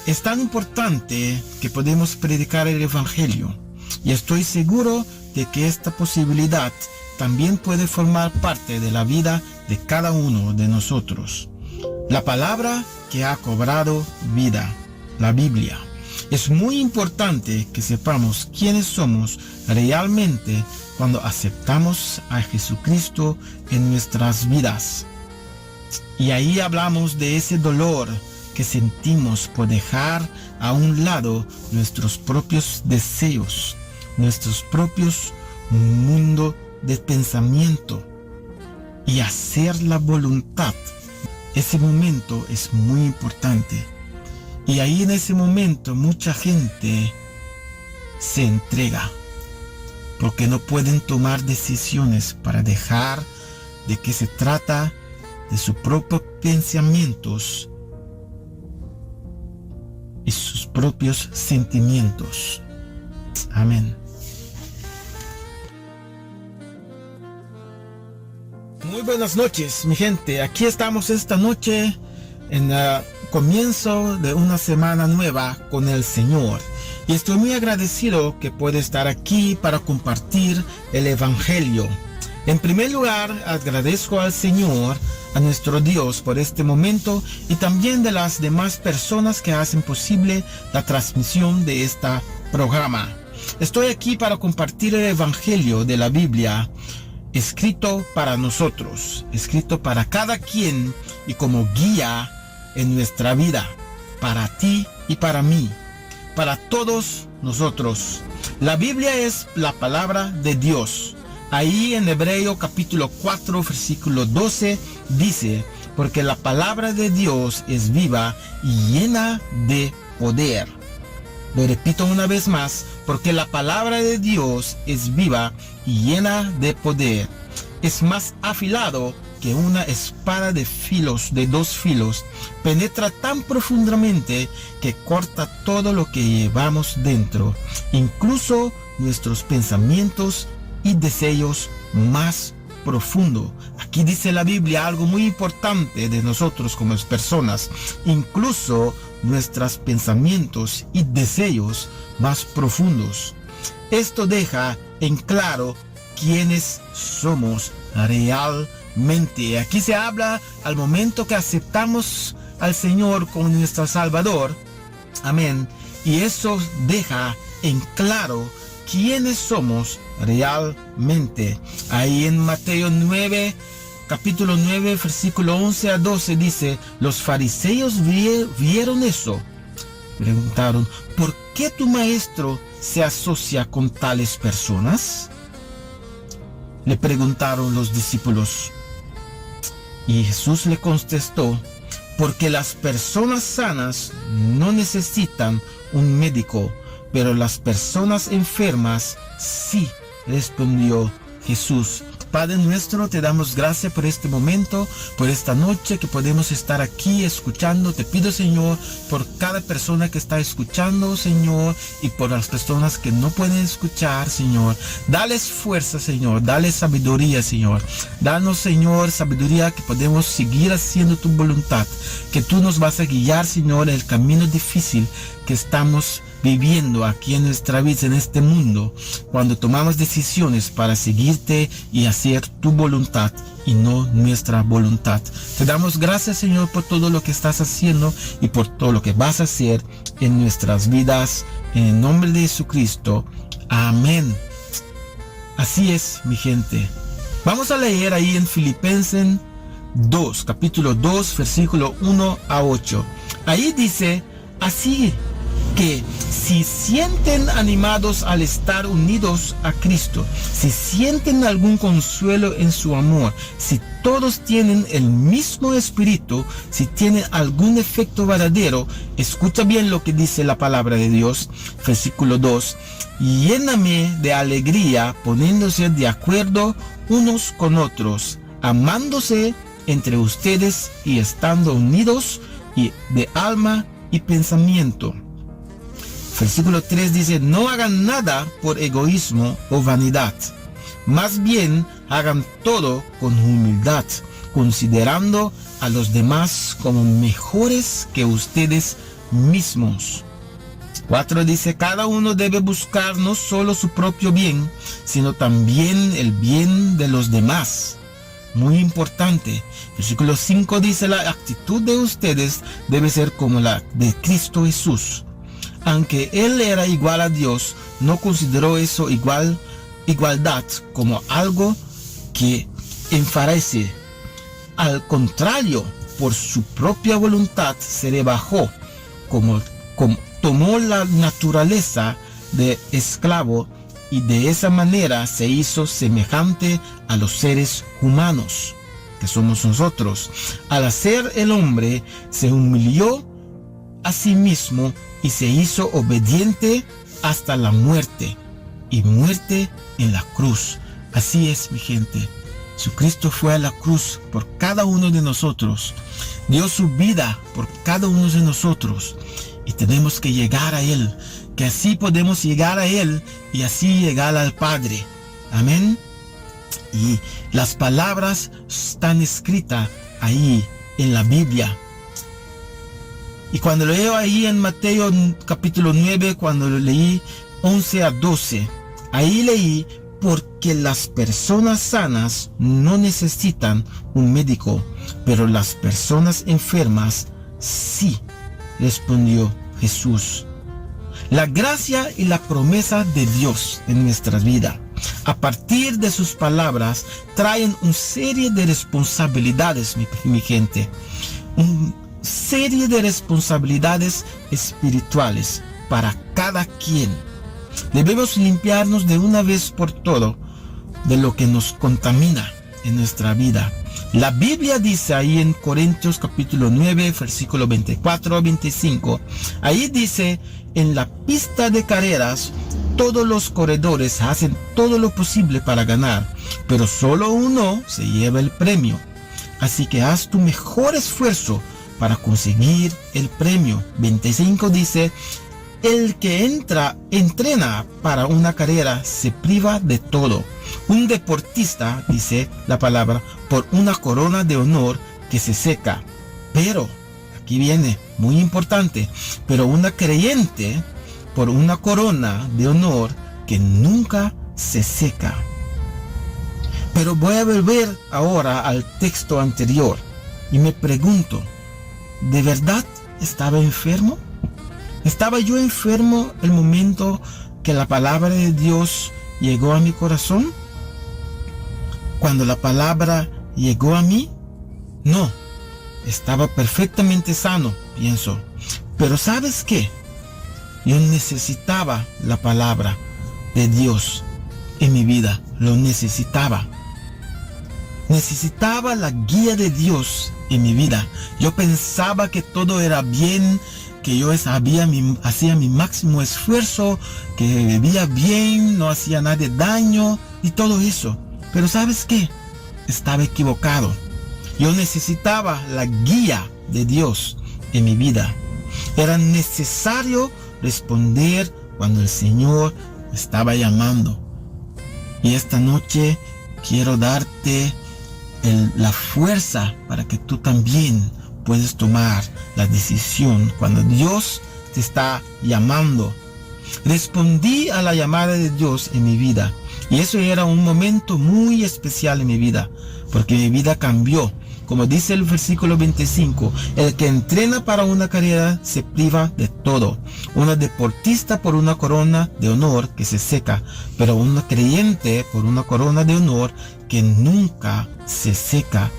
Es tan importante que podemos predicar el Evangelio y estoy seguro de que esta posibilidad también puede formar parte de la vida de cada uno de nosotros. La palabra que ha cobrado vida, la Biblia. Es muy importante que sepamos quiénes somos realmente cuando aceptamos a Jesucristo en nuestras vidas. Y ahí hablamos de ese dolor que sentimos por dejar a un lado nuestros propios deseos, nuestros propios mundo de pensamiento y hacer la voluntad. Ese momento es muy importante. Y ahí en ese momento mucha gente se entrega porque no pueden tomar decisiones para dejar de que se trata de sus propios pensamientos y sus propios sentimientos. Amén. Muy buenas noches, mi gente. Aquí estamos esta noche en el comienzo de una semana nueva con el Señor. Y estoy muy agradecido que pueda estar aquí para compartir el Evangelio. En primer lugar, agradezco al Señor, a nuestro Dios, por este momento y también de las demás personas que hacen posible la transmisión de este programa. Estoy aquí para compartir el Evangelio de la Biblia, escrito para nosotros, escrito para cada quien y como guía en nuestra vida, para ti y para mí, para todos nosotros. La Biblia es la palabra de Dios. Ahí en Hebreo capítulo 4 versículo 12 dice: porque la palabra de Dios es viva y llena de poder. Lo repito una vez más: porque la palabra de Dios es viva y llena de poder. Es más afilado que una espada de dos filos, penetra tan profundamente que corta todo lo que llevamos dentro, incluso nuestros pensamientos y deseos más profundos. Aquí dice la Biblia algo muy importante de nosotros como personas, incluso nuestros pensamientos y deseos más profundos. Esto deja en claro quiénes somos realmente. Aquí se habla al momento que aceptamos al Señor como nuestro Salvador. Amén. Y eso deja en claro quiénes somos realmente. Ahí en Mateo 9, capítulo 9, versículo 11 a 12 dice: los fariseos vieron eso. Preguntaron: ¿por qué tu maestro se asocia con tales personas? Le preguntaron los discípulos. Y Jesús le contestó: porque las personas sanas no necesitan un médico, pero las personas enfermas sí, respondió Jesús. Padre nuestro, te damos gracias por este momento, por esta noche que podemos estar aquí escuchando. Te pido, Señor, por cada persona que está escuchando, Señor, y por las personas que no pueden escuchar, Señor. Dales fuerza, Señor. Dales sabiduría, Señor. Danos, Señor, sabiduría que podemos seguir haciendo tu voluntad. Que tú nos vas a guiar, Señor, en el camino difícil que estamos viviendo aquí en nuestra vida, en este mundo, cuando tomamos decisiones para seguirte y hacer tu voluntad y no nuestra voluntad. Te damos gracias, Señor, por todo lo que estás haciendo y por todo lo que vas a hacer en nuestras vidas, en el nombre de Jesucristo. Amén. Así es, mi gente. Vamos a leer ahí en Filipenses 2, capítulo 2, versículo 1 a 8. Ahí dice así: que si sienten animados al estar unidos a Cristo, si sienten algún consuelo en su amor, si todos tienen el mismo espíritu, si tienen algún efecto verdadero, escucha bien lo que dice la palabra de Dios, versículo 2, lléname de alegría poniéndose de acuerdo unos con otros, amándose entre ustedes y estando unidos y de alma y pensamiento. Versículo 3 dice: no hagan nada por egoísmo o vanidad, más bien hagan todo con humildad, considerando a los demás como mejores que ustedes mismos. 4 dice: cada uno debe buscar no solo su propio bien, sino también el bien de los demás. Muy importante. Versículo 5 dice: la actitud de ustedes debe ser como la de Cristo Jesús. Aunque él era igual a Dios, no consideró eso igualdad como algo que enfarece. Al contrario, por su propia voluntad se rebajó, como tomó la naturaleza de esclavo y de esa manera se hizo semejante a los seres humanos, que somos nosotros. Al hacer el hombre, se humilló a sí mismo y se hizo obediente hasta la muerte, y muerte en la cruz. Así es, mi gente. Jesucristo fue a la cruz por cada uno de nosotros. Dio su vida por cada uno de nosotros. Y tenemos que llegar a Él. Que así podemos llegar a Él y así llegar al Padre. Amén. Y las palabras están escritas ahí en la Biblia. Y cuando leo ahí en Mateo capítulo 9, cuando lo leí 11 a 12, ahí leí: porque las personas sanas no necesitan un médico, pero las personas enfermas sí, respondió Jesús. La gracia y la promesa de Dios en nuestra vida, a partir de sus palabras, traen una serie de responsabilidades, mi gente. Serie de responsabilidades espirituales para cada quien. Debemos limpiarnos de una vez por todo de lo que nos contamina en nuestra vida. La Biblia dice ahí en Corintios capítulo 9, versículo 24 a 25, ahí dice: en la pista de carreras todos los corredores hacen todo lo posible para ganar, pero solo uno se lleva el premio. Así que haz tu mejor esfuerzo para conseguir el premio. 25 dice: el que entrena para una carrera se priva de todo. Un deportista, dice la palabra, por una corona de honor que se seca. Pero, aquí viene, muy importante, pero una creyente por una corona de honor que nunca se seca. Pero voy a volver ahora al texto anterior y me pregunto: ¿de verdad estaba enfermo? ¿Estaba yo enfermo el momento que la palabra de Dios llegó a mi corazón? Cuando la palabra llegó a mí, no, estaba perfectamente sano, pienso. Pero ¿sabes qué? Yo necesitaba la palabra de Dios en mi vida, lo necesitaba. Necesitaba la guía de Dios en mi vida. Yo pensaba que todo era bien, que yo hacía mi máximo esfuerzo, que vivía bien, no hacía nada de daño y todo eso. Pero ¿sabes qué? Estaba equivocado. Yo necesitaba la guía de Dios en mi vida. Era necesario responder cuando el Señor me estaba llamando. Y esta noche quiero darte la fuerza para que tú también puedes tomar la decisión cuando Dios te está llamando. Respondí a la llamada de Dios en mi vida, y eso era un momento muy especial en mi vida, porque mi vida cambió. Como dice el versículo 25, el que entrena para una carrera se priva de todo. Una deportista por una corona de honor que se seca, pero un creyente por una corona de honor que nunca se seca.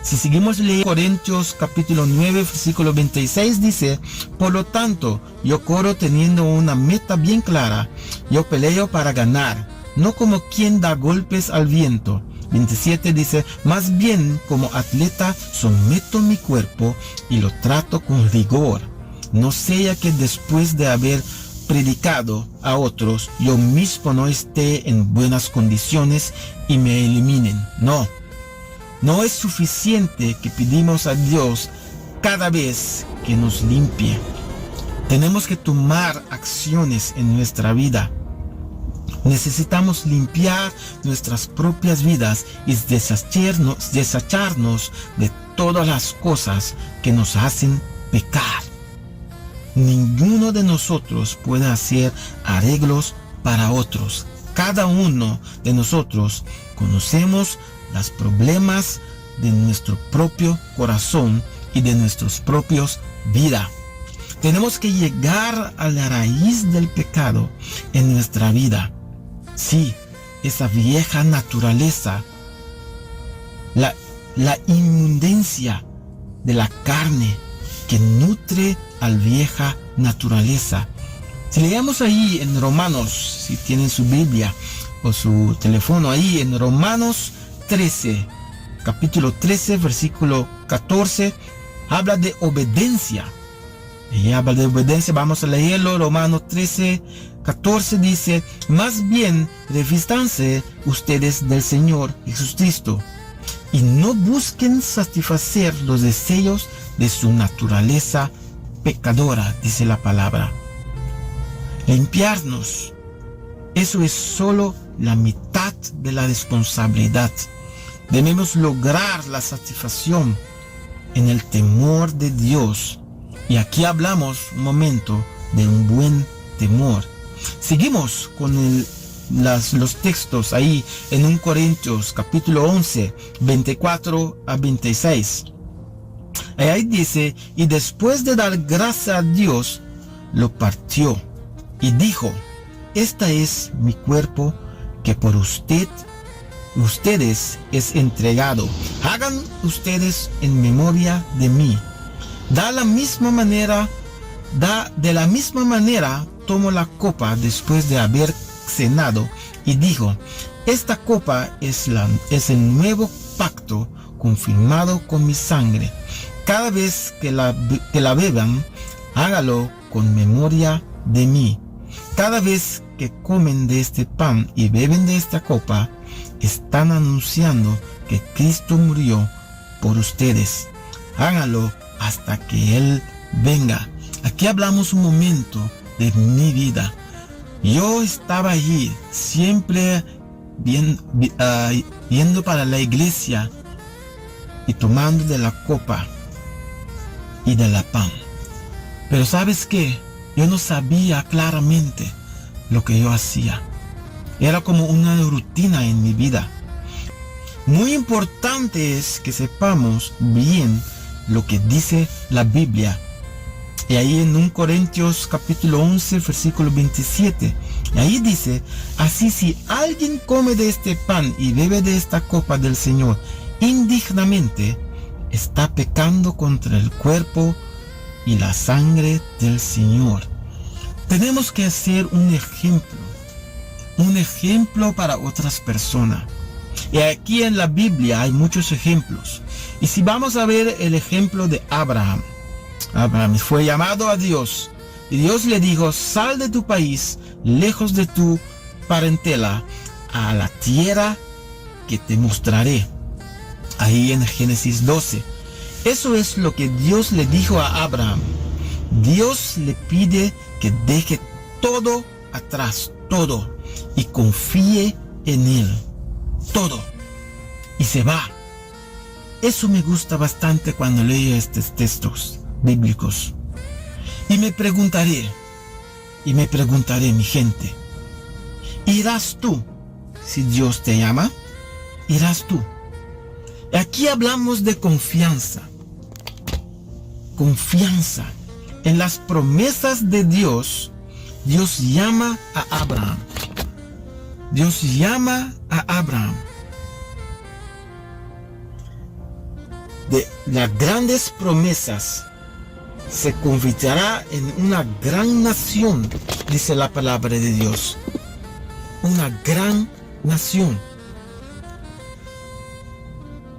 Si seguimos leyendo Corintios capítulo 9, versículo 26 dice, por lo tanto, yo corro teniendo una meta bien clara. Yo peleo para ganar, no como quien da golpes al viento. 27 dice, más bien como atleta someto mi cuerpo y lo trato con rigor. No sea que después de haber predicado a otros, yo mismo no esté en buenas condiciones y me eliminen. No es suficiente que pedimos a Dios cada vez que nos limpie. Tenemos que tomar acciones en nuestra vida. Necesitamos limpiar nuestras propias vidas y desecharnos de todas las cosas que nos hacen pecar. Ninguno de nosotros puede hacer arreglos para otros. Cada uno de nosotros conocemos los problemas de nuestro propio corazón y de nuestros propios vidas. Tenemos que llegar a la raíz del pecado en nuestra vida. Sí, esa vieja naturaleza, la inmundencia de la carne que nutre a la vieja naturaleza. Si leemos ahí en Romanos, si tienen su Biblia o su teléfono ahí en Romanos 13, capítulo 13, versículo 14, habla de obediencia. Y habla de obediencia, vamos a leerlo, Romanos 13, 14 dice, más bien revístanse ustedes del Señor Jesucristo y no busquen satisfacer los deseos de su naturaleza pecadora, dice la palabra. Limpiarnos, eso es solo la mitad de la responsabilidad. Debemos lograr la satisfacción en el temor de Dios. Y aquí hablamos un momento de un buen temor. Seguimos con los textos ahí en 1 Corintios capítulo 11, 24 a 26. Ahí dice, y después de dar gracias a Dios, lo partió y dijo, este es mi cuerpo que por ustedes es entregado. Hagan ustedes en memoria de mí. De la misma manera, tomó la copa después de haber cenado y dijo, esta copa es el nuevo pacto confirmado con mi sangre. Cada vez que la beban, hágalo con memoria de mí. Cada vez que comen de este pan y beben de esta copa, están anunciando que Cristo murió por ustedes. Háganlo hasta que Él venga. Aquí hablamos un momento de mi vida. Yo estaba allí, siempre yendo para la iglesia y tomando de la copa y de la pan. Pero ¿sabes qué? Yo no sabía claramente lo que yo hacía. Era como una rutina en mi vida. Muy importante es que sepamos bien lo que dice la Biblia. Y ahí en 1 Corintios capítulo 11 versículo 27, ahí dice, así si alguien come de este pan y bebe de esta copa del Señor indignamente, está pecando contra el cuerpo y la sangre del Señor. Tenemos que hacer un ejemplo para otras personas. Y aquí en la Biblia hay muchos ejemplos. Y si vamos a ver el ejemplo de Abraham fue llamado a Dios y Dios le dijo, sal de tu país, lejos de tu parentela, a la tierra que te mostraré. Ahí en Génesis 12. Eso es lo que Dios le dijo a Abraham. Dios le pide que deje todo atrás, todo, y confíe en Él. Todo. Y se va. Eso me gusta bastante cuando leo estos textos bíblicos. Y me preguntaré, mi gente, ¿irás tú si Dios te llama? ¿Irás tú? Aquí hablamos de confianza. Confianza en las promesas de Dios. Dios llama a Abraham. Dios llama a Abraham. De las grandes promesas, se convertirá en una gran nación, dice la palabra de Dios. Una gran nación.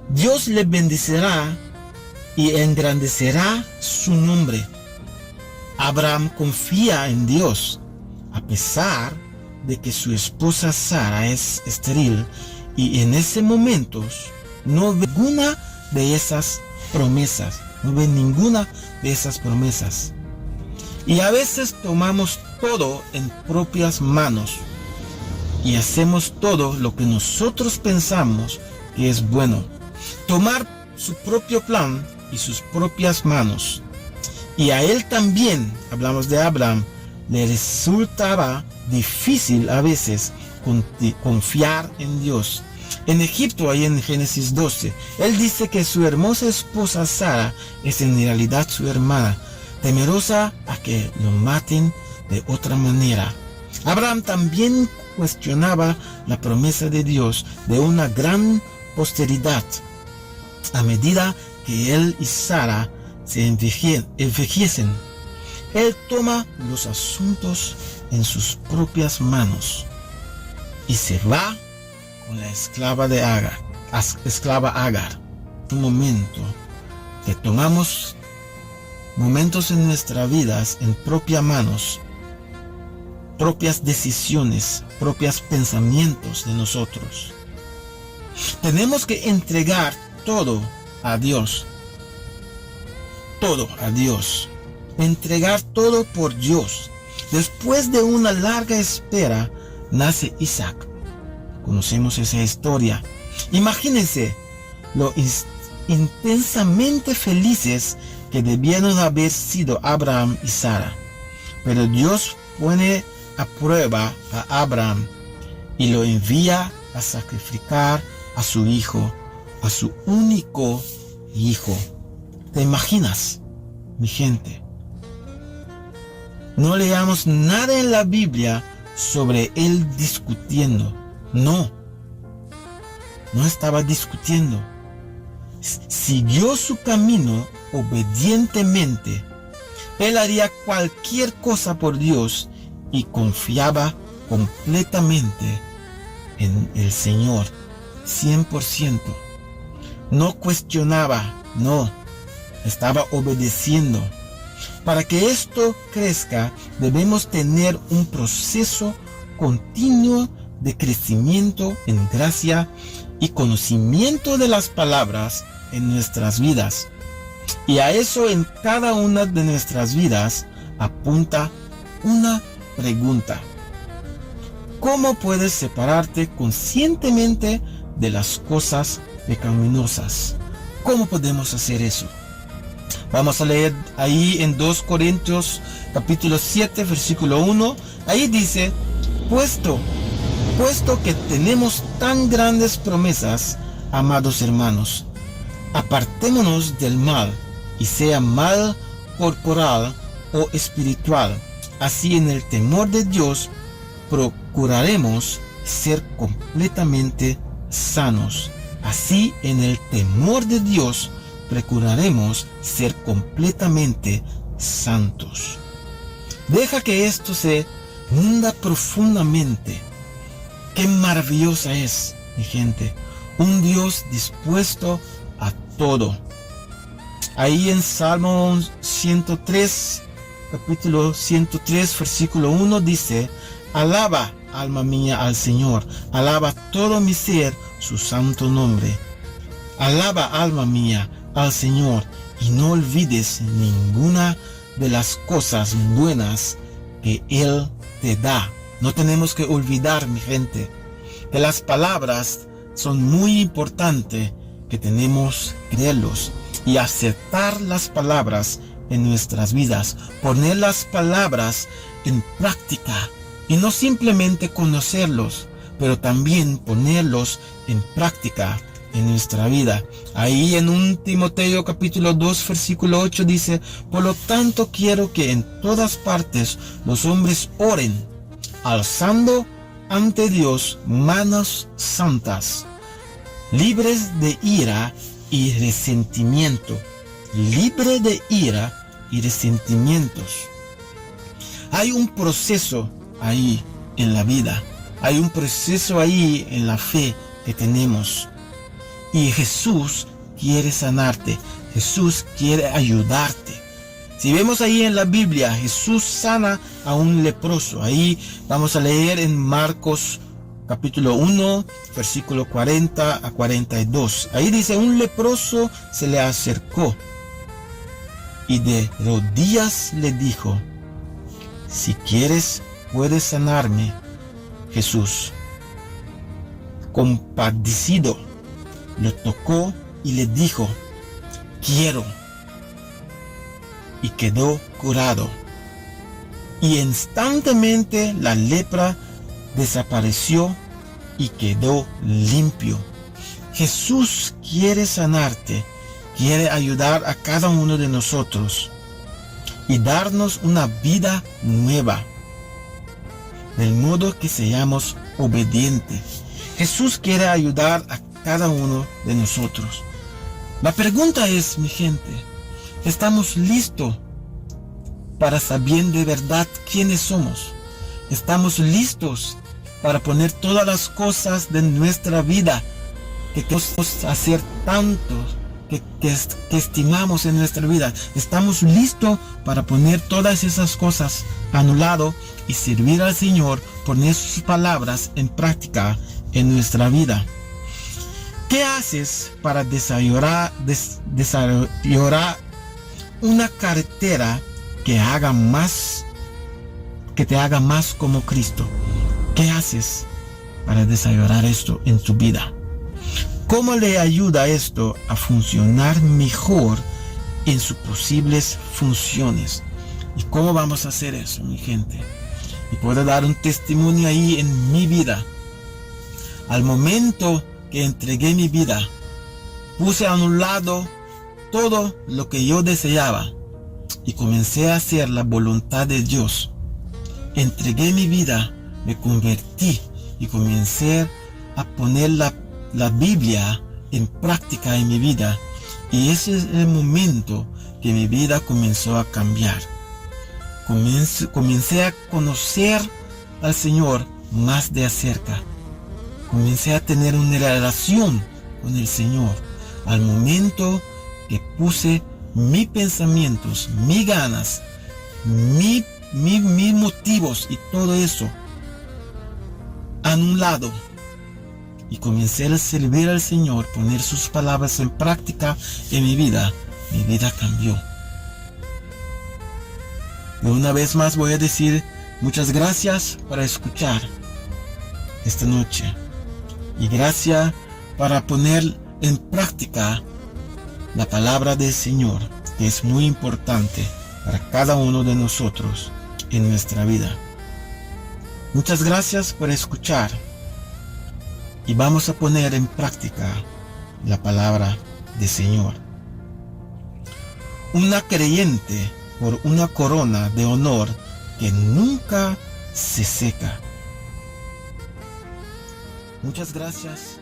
Dios le bendecirá y engrandecerá su nombre. Abraham confía en Dios, a pesar de que su esposa Sara es estéril, y en ese momento no ve ninguna de esas promesas. No ve ninguna de esas promesas. Y a veces tomamos todo en propias manos y hacemos todo lo que nosotros pensamos que es bueno. Tomar su propio plan y sus propias manos. Y a él también, hablamos de Abraham, le resultaba difícil a veces confiar en Dios. En Egipto, ahí en Génesis 12, él dice que su hermosa esposa Sara es en realidad su hermana, temerosa a que lo maten de otra manera. Abraham también cuestionaba la promesa de Dios de una gran posteridad. A medida que él y Sara se envejecen, él toma los asuntos en sus propias manos y se va con la esclava Agar. Un momento que tomamos momentos en nuestras vidas en propias manos, propias decisiones, propios pensamientos de nosotros. Tenemos que entregar todo a Dios. Todo a Dios. Entregar todo por Dios. Después de una larga espera, nace Isaac. Conocemos esa historia. Imagínense lo intensamente felices que debieron haber sido Abraham y Sara. Pero Dios pone a prueba a Abraham y lo envía a sacrificar a su hijo, a su único hijo. ¿Te imaginas, mi gente? No leamos nada en la Biblia sobre él discutiendo. No estaba discutiendo. Siguió su camino obedientemente. Él haría cualquier cosa por Dios y confiaba completamente en el Señor, 100%. No cuestionaba, no, estaba obedeciendo. Para que esto crezca, debemos tener un proceso continuo de crecimiento en gracia y conocimiento de las palabras en nuestras vidas. Y a eso en cada una de nuestras vidas apunta una pregunta. ¿Cómo puedes separarte conscientemente de las cosas pecaminosas? ¿Cómo podemos hacer eso? Vamos a leer ahí en 2 Corintios capítulo 7 versículo 1. Ahí dice: puesto que tenemos tan grandes promesas, amados hermanos, apartémonos del mal, y sea mal corporal o espiritual. Así en el temor de Dios procuraremos ser completamente sanos. Así en el temor de Dios procuraremos ser completamente santos. Deja que esto se hunda profundamente. Qué maravillosa es, mi gente, un Dios dispuesto a todo. Ahí en Salmo 103, capítulo 103, versículo 1 dice: alaba alma mía, al Señor. Alaba todo mi ser su santo nombre. Alaba, alma mía, al Señor, y no olvides ninguna de las cosas buenas que Él te da. No tenemos que olvidar, mi gente, que las palabras son muy importantes, que tenemos que creerlos y aceptar las palabras en nuestras vidas, poner las palabras en práctica y no simplemente conocerlos, pero también ponerlos en práctica en nuestra vida. Ahí en 1 Timoteo capítulo 2 versículo 8 dice: por lo tanto quiero que en todas partes los hombres oren, alzando ante Dios manos santas, libres de ira y resentimiento. Libre de ira y resentimientos. Hay un proceso ahí en la vida. Hay un proceso ahí en la fe que tenemos. Y Jesús quiere sanarte. Jesús quiere ayudarte. Si vemos ahí en la Biblia, Jesús sana a un leproso. Ahí vamos a leer en Marcos capítulo 1, versículo 40 a 42. Ahí dice: un leproso se le acercó y de rodillas le dijo: si quieres, puedes sanarme. Jesús, compadecido, lo tocó y le dijo: quiero. Y quedó curado. Y instantáneamente la lepra desapareció y quedó limpio. Jesús quiere sanarte, quiere ayudar a cada uno de nosotros y darnos una vida nueva, del modo que seamos obedientes. Jesús quiere ayudar a cada uno de nosotros. La pregunta es, mi gente, ¿estamos listos para saber de verdad quiénes somos? ¿Estamos listos para poner todas las cosas de nuestra vida que queremos hacer tanto, que estimamos en nuestra vida? ¿Estamos listos para poner todas esas cosas a un lado y servir al Señor, poner sus palabras en práctica en nuestra vida? ¿Qué haces para desarrollar una carretera que te haga más como Cristo? ¿Qué haces para desarrollar esto en tu vida? ¿Cómo le ayuda esto a funcionar mejor en sus posibles funciones? ¿Y cómo vamos a hacer eso, mi gente? Y puedo dar un testimonio ahí en mi vida. Al momento que entregué mi vida, puse a un lado todo lo que yo deseaba y comencé a hacer la voluntad de Dios. Entregué mi vida, me convertí y comencé a poner la Biblia en práctica en mi vida. Y ese es el momento que mi vida comenzó a cambiar. Comencé a conocer al Señor más de cerca. Comencé a tener una relación con el Señor. Al momento que puse mis pensamientos, mis ganas, mis motivos y todo eso a un lado, y comencé a servir al Señor, poner sus palabras en práctica en mi vida cambió. Y una vez más voy a decir muchas gracias por escuchar esta noche, y gracias para poner en práctica la palabra del Señor, que es muy importante para cada uno de nosotros en nuestra vida. Muchas gracias por escuchar, y vamos a poner en práctica la palabra del Señor. Una creyente por una corona de honor que nunca se seca. Muchas gracias.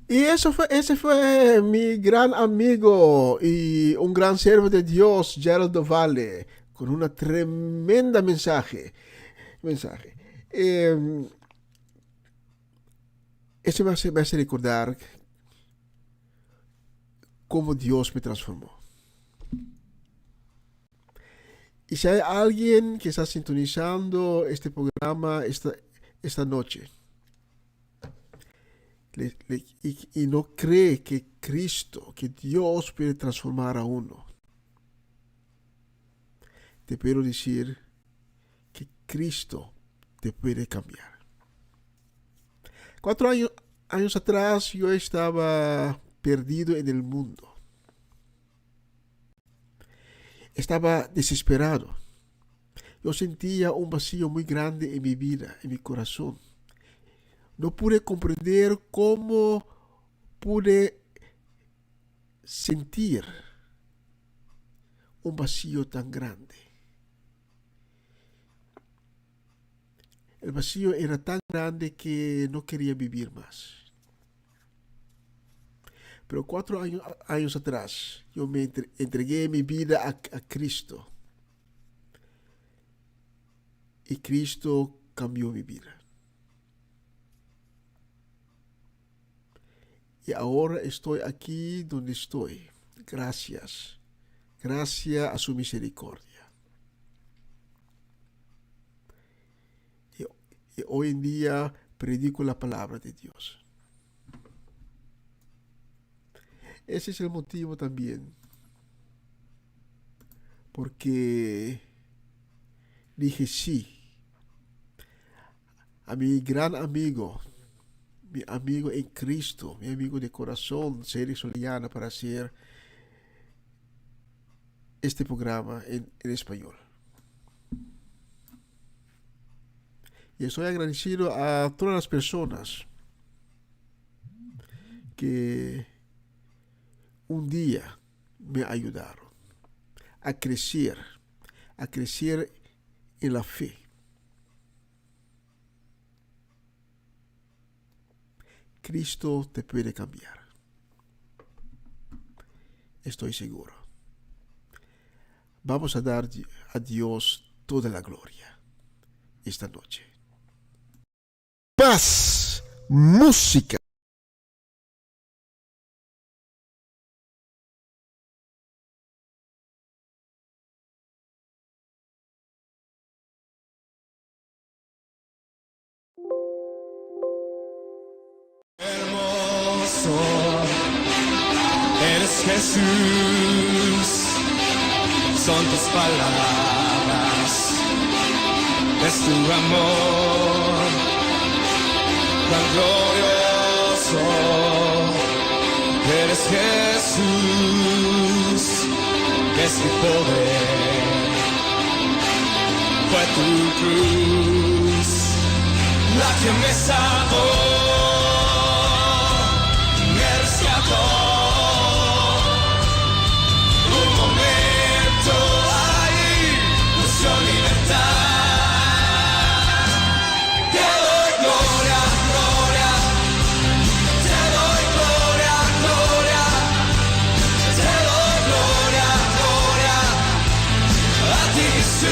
Y ese fue mi gran amigo y un gran servo de Dios, Geraldo Valle, con una tremenda mensaje. Eso me hace recordar cómo Dios me transformó. Y si hay alguien que está sintonizando este programa esta noche y no cree que Cristo, que Dios puede transformar a uno, te puedo decir que Cristo te puede cambiar. 4 años atrás yo estaba perdido en el mundo. Estaba desesperado. Yo sentía un vacío muy grande en mi vida, en mi corazón. No pude comprender cómo pude sentir un vacío tan grande. El vacío era tan grande que no quería vivir más. Pero 4 años atrás yo me entregué mi vida a Cristo. Y Cristo cambió mi vida. Y ahora estoy aquí donde estoy. Gracias a su misericordia. Y hoy en día predico la palabra de Dios. Ese es el motivo también. Porque dije sí a mi gran amigo, mi amigo en Cristo, mi amigo de corazón, Cedric Soliana, para hacer este programa en español. Y estoy agradecido a todas las personas que un día me ayudaron a crecer en la fe. Cristo te puede cambiar. Estoy seguro. Vamos a dar a Dios toda la gloria esta noche. Paz, música. Hermoso eres Jesús, son tus palabras, es tu amor, tan glorioso eres Jesús, es tu poder, fue tu cruz la que me salvó. Un momento ahí, lució libertad. Te doy gloria, gloria. Te doy gloria, gloria. Te doy gloria, gloria. A ti Jesús.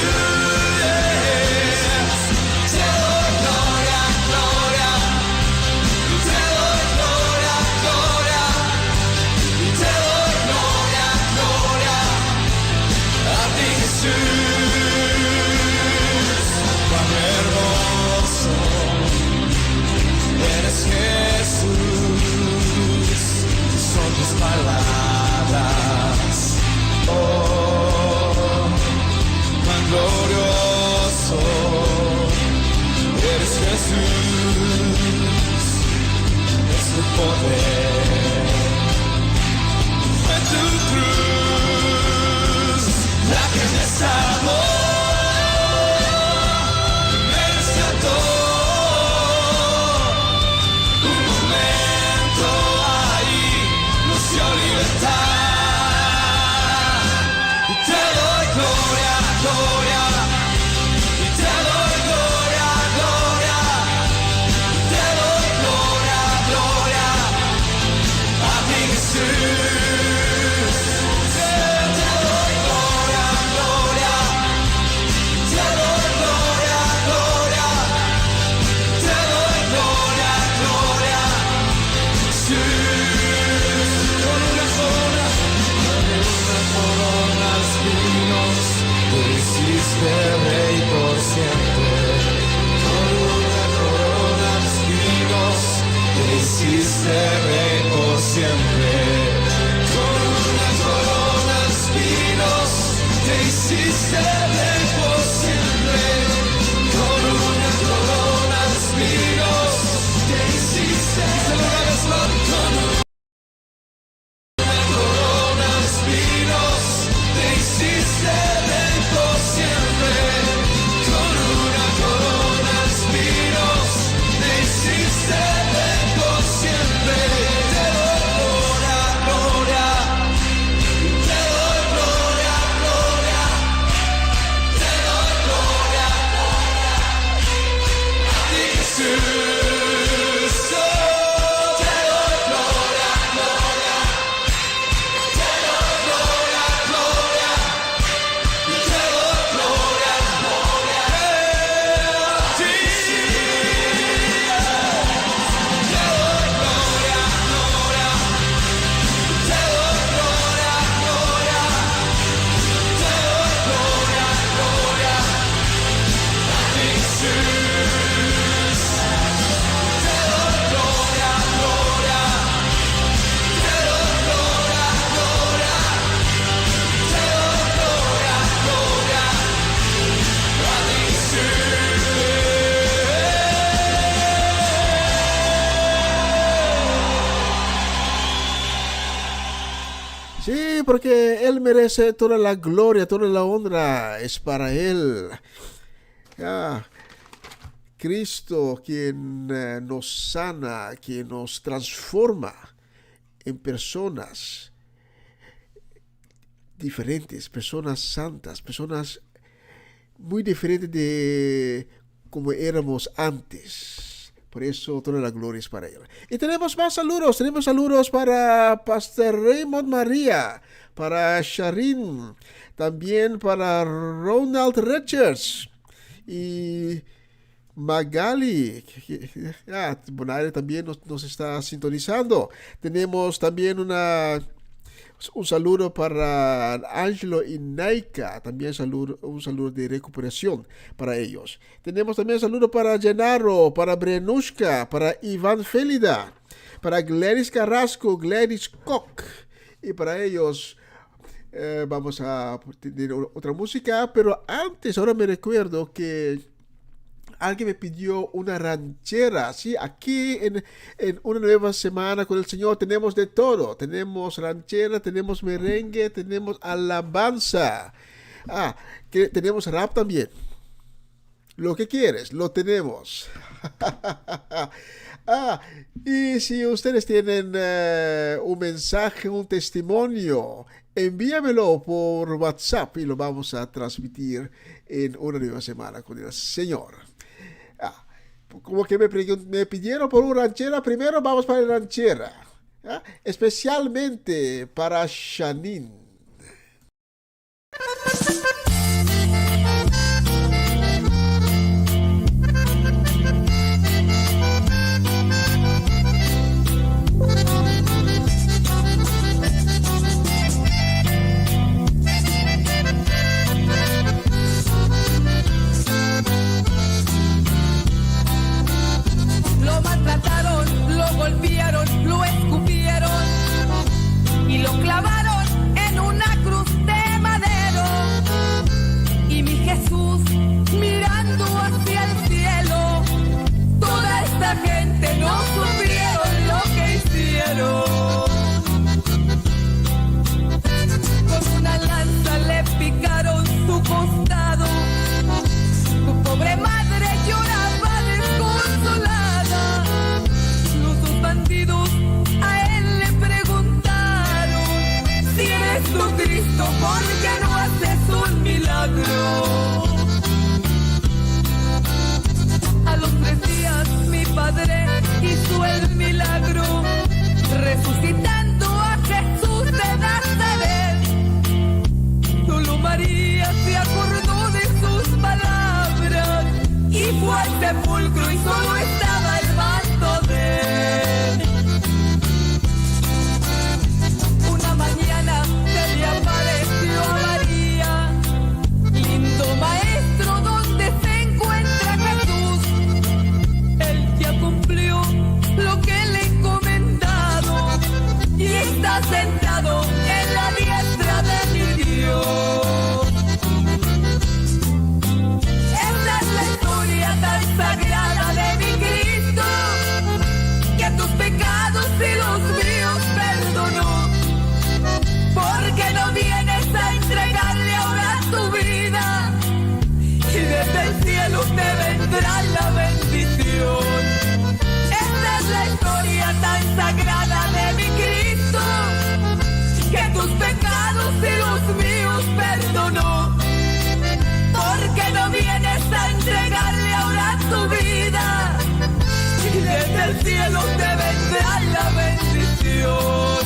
Te doy gloria, gloria. Te doy gloria, gloria. Te doy gloria, gloria. A ti Jesús, cuán hermoso eres Jesús, son tus palabras, oh, cuán glorioso eres Jesús, es tu poder, fue tu cruz la que me salvó. A porque Él merece toda la gloria, toda la honra es para Él. Cristo, quien nos sana, quien nos transforma en personas diferentes, personas santas, personas muy diferentes de como éramos antes. Por eso toda la gloria es para Él. Y tenemos más saludos. Tenemos saludos para Pastor Raymond María, para Sharin, también para Ronald Richards y Magali. Bonaire también nos está sintonizando. Tenemos también un saludo para Angelo y Naika, también un saludo de recuperación para ellos. Tenemos también un saludo para Gennaro, para Brenushka, para Iván Félida, para Gladys Carrasco, Gladys Koch. Y para ellos vamos a tener otra música, pero antes, ahora me recuerdo que alguien me pidió una ranchera, ¿sí? Aquí en una nueva semana con el Señor tenemos de todo. Tenemos ranchera, tenemos merengue, tenemos alabanza. Que tenemos rap también. Lo que quieres, lo tenemos. Y si ustedes tienen un mensaje, un testimonio, envíamelo por WhatsApp y lo vamos a transmitir en una nueva semana con el Señor. Como que me pidieron por una ranchera, primero vamos para la ranchera, especialmente para Shanin. Lo maltrataron, lo golpearon, lo escupieron y lo clavaron en una cruz de madero. Y mi Jesús mirando hacia el cielo, toda esta gente no supieron lo que hicieron. Con una lanza le picaron su costado, su pobre madre lloraba desconsolada. Los bandidos a él le preguntaron: si eres tu Cristo, ¿por qué no haces un milagro? A los 3 días mi padre hizo el milagro, resucitando a Jesús de Nazaret. Solo María se acordó de sus palabras y fue al sepulcro y solo estaba el manto de él. Una mañana se le apareció a María: lindo maestro, ¿dónde se encuentra Jesús? Él ya cumplió lo que le he encomendado y está sentado en la diestra de mi Dios. Esta es la historia tan sagrada de mi Cristo, que tus pecados y los míos perdonó. Porque no vienes a entregarle ahora tu vida, y desde el cielo te vendrá la bendición. Esta es la historia tan sagrada de mi Cristo, que tus pecados y los míos perdonó. Porque no vienes a entregarle ahora tu vida, y desde el cielo te vendrá la bendición.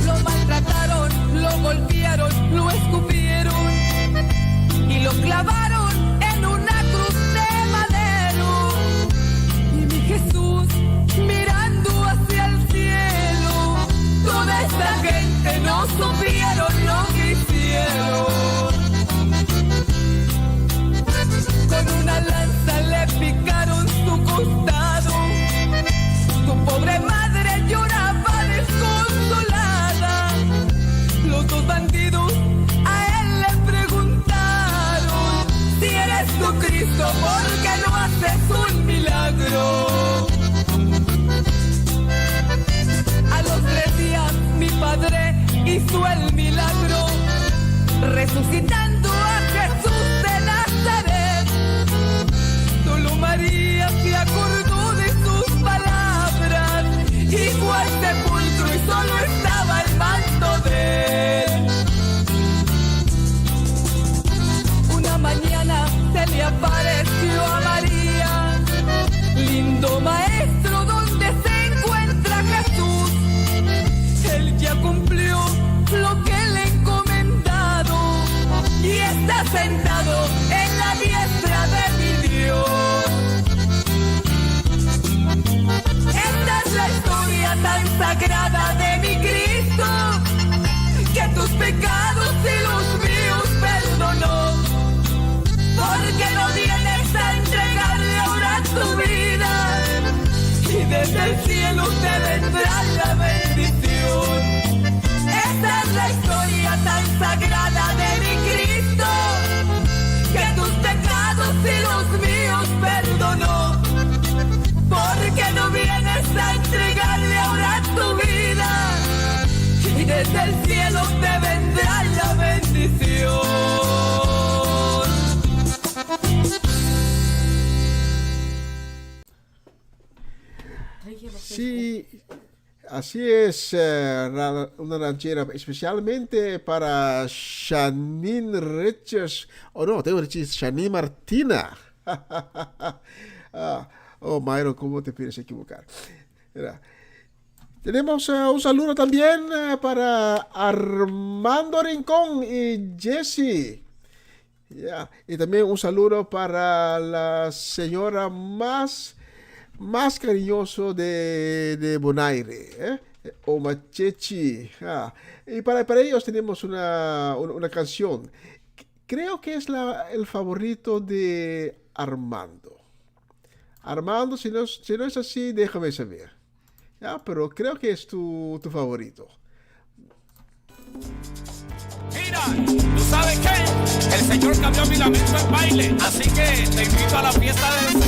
Lo maltrataron, lo golpearon, lo escupieron y lo clavaron en una cruz de madero. Y mi Jesús mirando hacia el cielo, toda esta gente no supieron lo que hicieron. Con una lanza le picaron su costado, hizo el milagro, resucitando a Jesús de Nazaret. Solo María se acordó de sus palabras y fue al sepulcro y solo estaba el manto de él. Una mañana se le apareció a María: lindo maestro, ¿dónde se encuentra Jesús? Él ya cumplió lo que le he encomendado y está sentado en la diestra de mi Dios. Esta es la historia tan sagrada de mi Cristo, que tus pecados y los míos perdonó. Porque no vienes a entregarle ahora tu vida, y desde el cielo te vendrá la bendición. Esta es la historia tan sagrada de mi Cristo, que tus pecados y los míos perdonó. Porque no vienes a entregarle ahora tu vida, y desde el cielo te vendrá la bendición. Sí, así es, una ranchera especialmente para Janine Richards, no, tengo que decir Janine Martina. Mayro, ¿cómo te puedes equivocar? Mira. Tenemos un saludo también para Armando Rincón y Jesse. Y también un saludo para la señora más cariñoso de Bonaire, Omachechi. Y para ellos tenemos una canción. Creo que es el favorito de Armando. Armando, si no es así, déjame saber. Pero creo que es tu favorito. Mira, ¿tú sabes qué? El Señor cambió mi lamento en baile, así que te invito a la fiesta del Señor.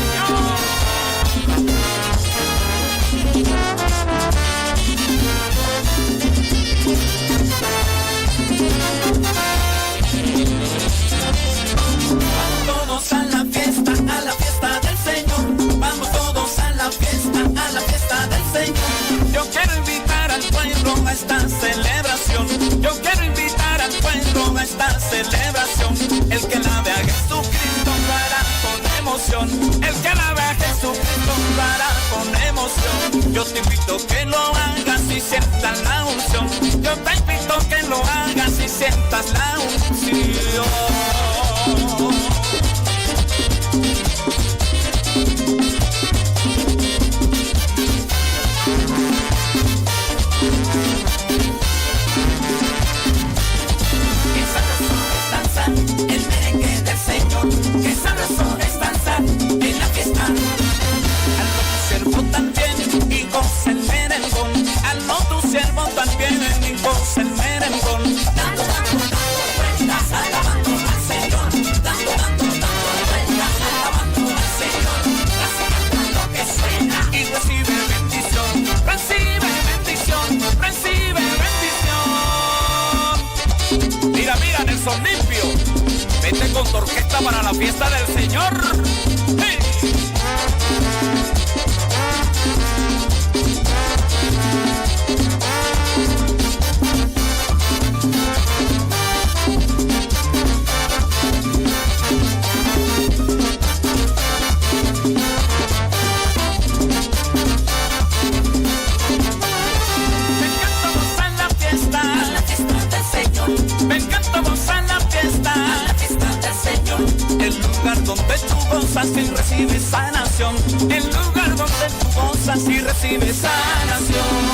Vamos todos a la fiesta del Señor. Vamos todos a la fiesta del Señor. Yo quiero invitar al pueblo a esta celebración. Yo quiero invitar al pueblo a esta celebración. El que la vea a Jesucristo lo hará con emoción. El que la vea a Jesucristo lo hará con emoción. Yo te invito que lo hagas y sientas la unción. Yo te invito que lo hagas y sientas la unción. El merengue del Señor, que sabroso es danzar en la fiesta. Hazlo tu siervo también y goza el merengón. Hazlo tu siervo también y goza el merengón. Dando vueltas, alabando al Señor. Dando vueltas, alabando al Señor. Así lo que suena. Y recibe bendición, recibe bendición, recibe bendición. Mira, Nelson Limpio, vete con tu orquesta para la fiesta del Señor. ¡Hey! Donde tú gozas y recibes sanación, el lugar donde tú gozas y recibes sanación.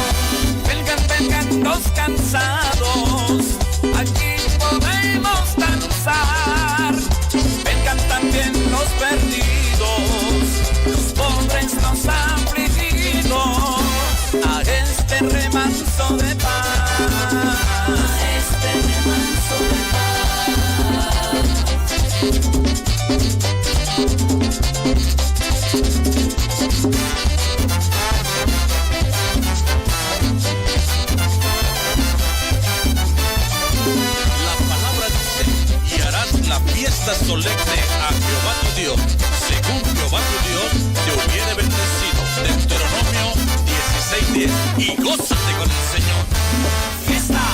Vengan los cansados, aquí podemos danzar. Vengan también los perdidos, los pobres, los afligidos, a este remanso de paz, a este remanso de paz. solemne a Jehová tu Dios, según Jehová tu Dios te hubiere bendecido. Deuteronomio 16:10. Y gózate con el Señor. Fiesta.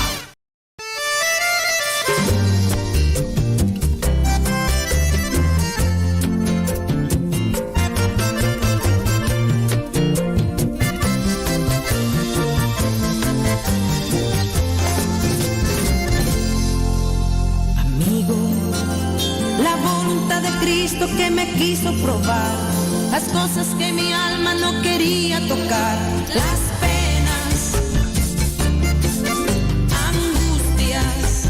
Cristo que me quiso probar las cosas que mi alma no quería tocar, las penas, angustias,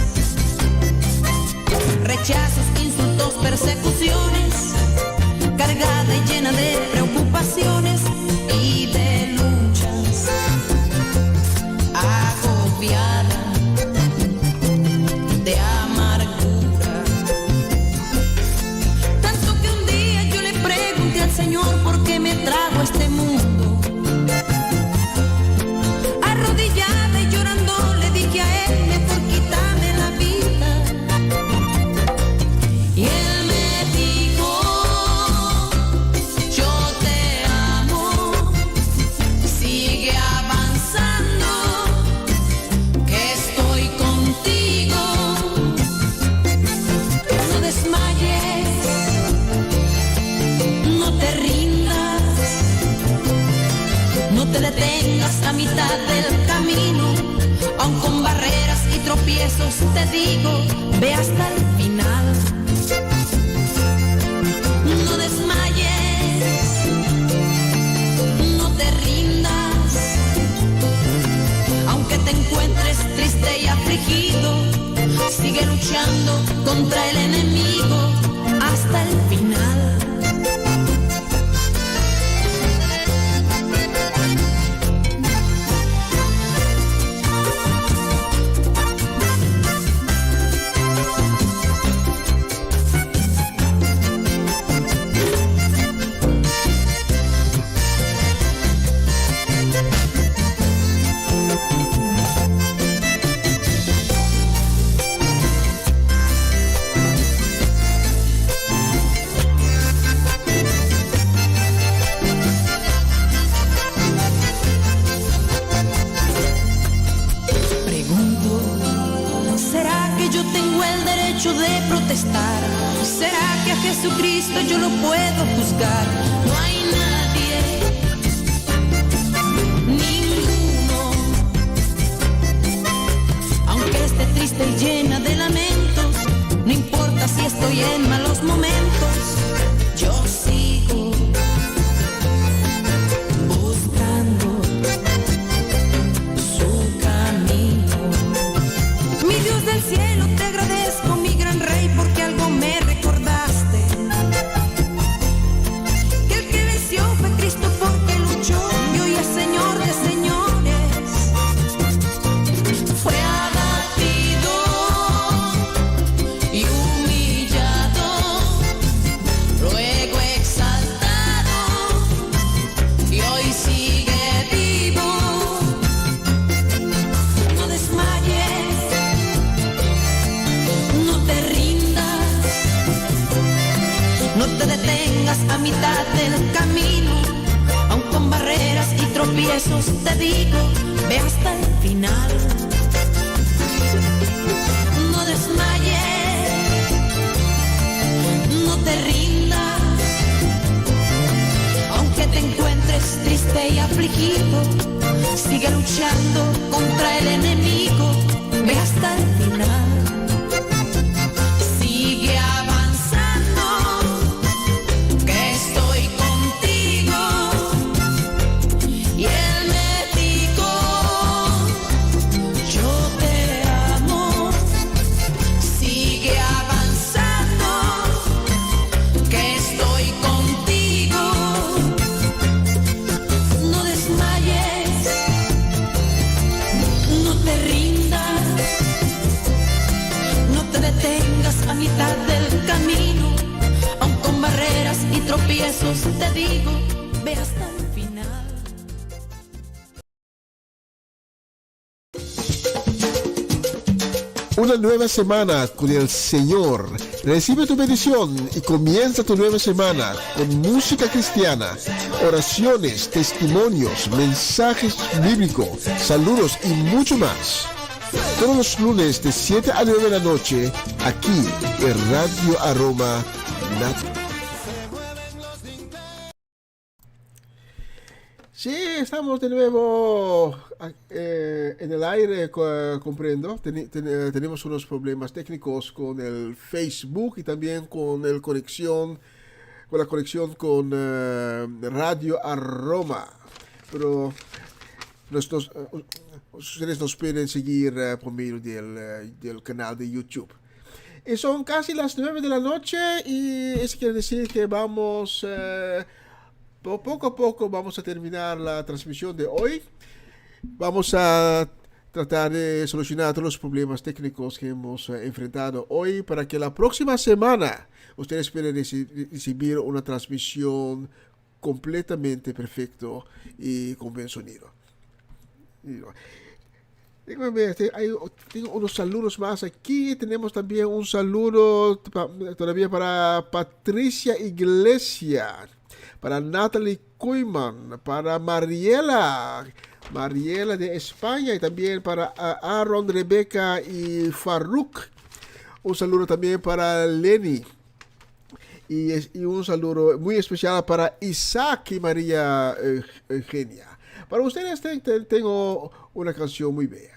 rechazos, insultos, persecuciones, cargada y llena de preocupaciones y de luchas, agobiada de amargura. Señor, ¿por qué me trajo a este mundo? Arrodillada y llorando le dije a Él, mejor quítame la vida. Y Él me dijo, yo te amo, sigue avanzando, que estoy contigo. No desmayes, no te rindas, no te detengas a mitad del camino, aun con barreras y tropiezos te digo, ve hasta el final. No desmayes, no te rindas, aunque te encuentres triste y afligido, sigue luchando contra el enemigo hasta el final. De protestar, ¿será que a Jesucristo yo lo puedo juzgar? No hay nadie, ninguno, aunque esté triste y llena de lamentos, no importa si estoy en malos momentos, yo sigo buscando su camino. Mi Dios del cielo, te agradezco, mi gran Rey, porque algo me recordaste, que el que venció fue Cristo porque luchó, y hoy es Señor de señores. Fue abatido y humillado, luego exaltado, y hoy sigue vivo. No desmayes, no te rindas, no te detengas a mitad del camino, aun con barreras y tropiezos te digo, ve hasta el final. No desmayes, no te rindas, aunque te encuentres triste y afligido, sigue luchando contra el enemigo, ve hasta el final. Sigue avanzando, que estoy contigo. Y Él me dijo, yo te amo. Sigue avanzando, que estoy contigo. No desmayes, no te rindas, no te detengas a mitad del camino, aun con barreras y tropiezos te digo, ve hasta el final. una nueva semana con el Señor. Recibe tu bendición y comienza tu nueva semana con música cristiana, oraciones, testimonios, mensajes bíblicos, saludos y mucho más. Todos los lunes de 7 a 9 de la noche, aquí en Radio Aroma Nat. Sí, estamos de nuevo en el aire, comprendo. Tenemos unos problemas técnicos con el Facebook y también con la conexión con Radio Aroma. Pero ustedes nos pueden seguir por medio del canal de YouTube. Y son casi las 9 de la noche y eso quiere decir que vamos... poco a poco vamos a terminar la transmisión de hoy. Vamos a tratar de solucionar todos los problemas técnicos que hemos enfrentado hoy para que la próxima semana ustedes puedan recibir una transmisión completamente perfecto y con buen sonido. Tengo unos saludos más aquí. Tenemos también un saludo todavía para Patricia Iglesia, para Natalie Kuyman, para Mariela de España y también para Aaron, Rebeca y Faruk. Un saludo también para Lenny y un saludo muy especial para Isaac y María Eugenia. Para ustedes tengo una canción muy bella.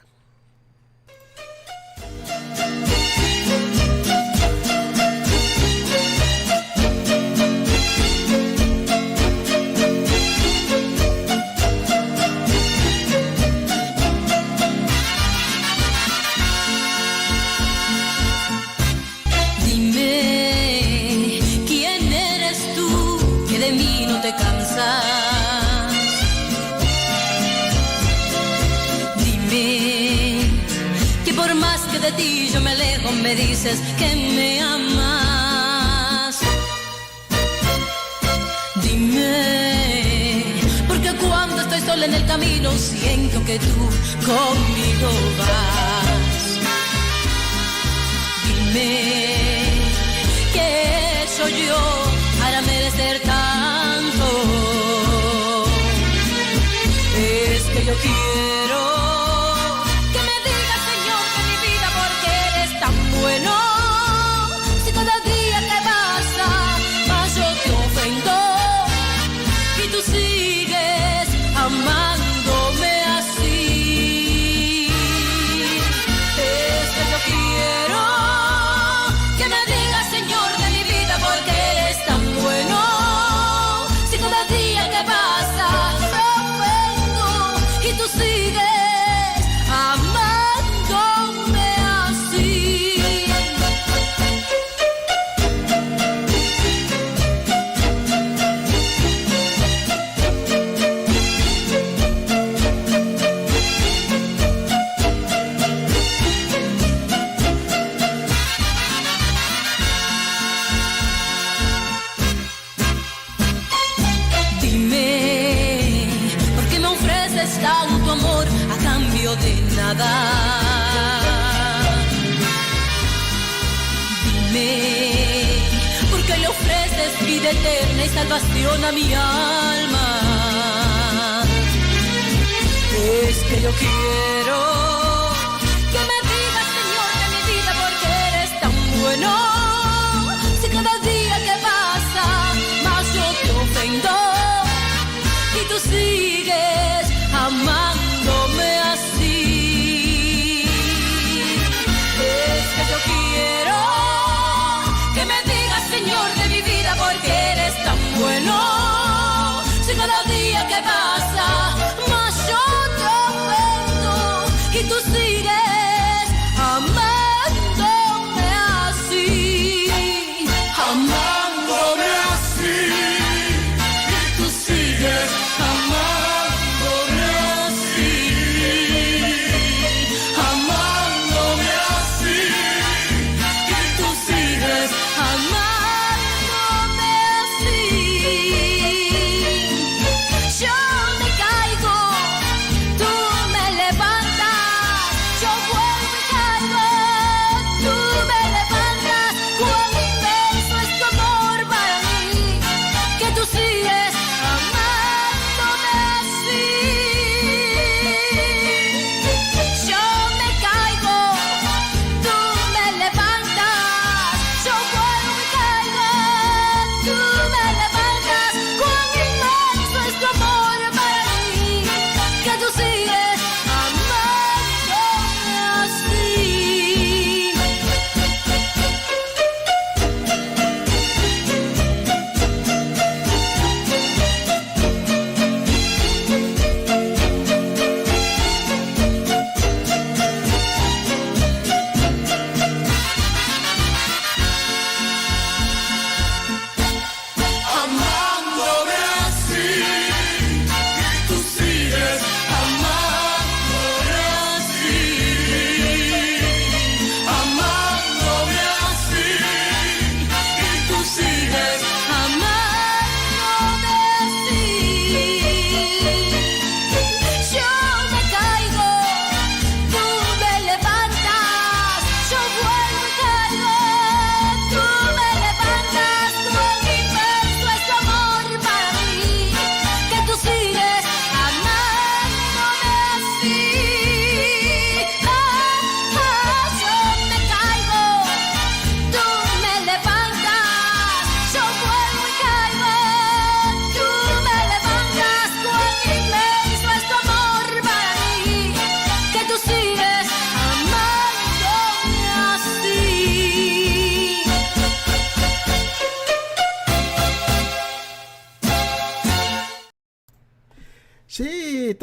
De ti yo me alejo, me dices que me amas. Dime, porque cuando estoy sola en el camino siento que tú conmigo vas. Dime, ¿qué soy yo para merecer tanto? Es que yo quiero bueno, si cada día te pasa, más yo te ofendo y tú sigues amándome así. Es que yo quiero que me digas, Señor de mi vida, porque eres tan bueno. Si cada día que pasa, te ofendo y tú sigues amándome así. Tanto amor a cambio de nada. Dime, ¿por qué le ofreces vida eterna y salvación a mi alma? Es que yo quiero que me digas, Señor de mi vida, porque eres tan bueno. Si cada día que pasa, más yo te ofendo y tú sigues amándome así. Es que yo quiero que me digas, Señor de mi vida, porque eres tan bueno. Si cada día que pasa, más yo te ofendo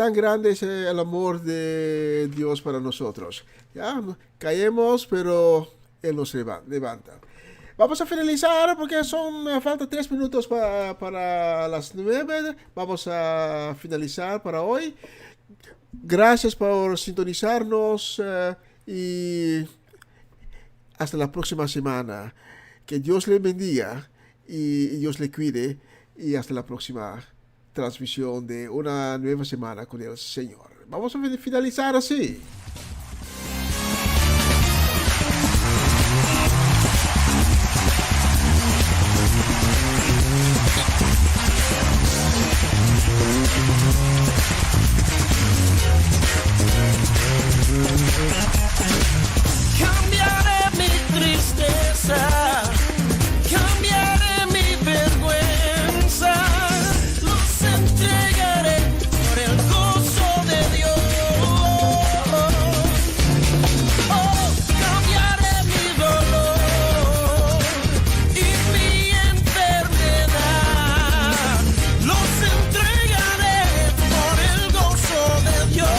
tan grande es el amor de Dios para nosotros. Ya caemos, pero Él nos levanta. Vamos a finalizar porque falta 3 minutos para las 9. Vamos a finalizar para hoy. Gracias por sintonizarnos y hasta la próxima semana. Que Dios le bendiga y Dios le cuide. Y hasta la próxima transmisión de una nueva semana con el Señor. Vamos a finalizar así. Cambiaré mi tristeza, cambiaré mi vergüenza, los entregaré por el gozo de Dios. Oh, cambiaré mi dolor y mi enfermedad, los entregaré por el gozo de Dios.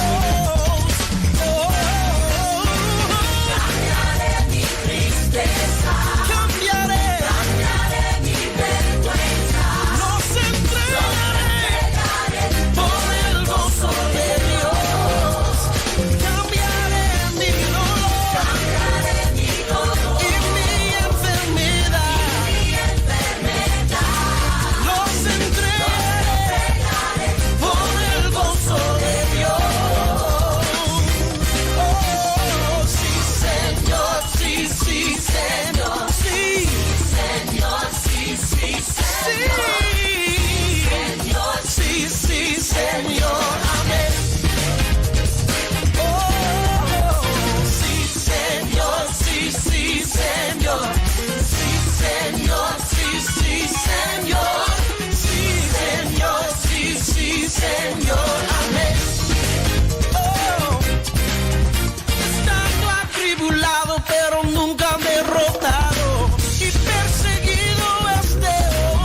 Pero nunca derrotado y perseguido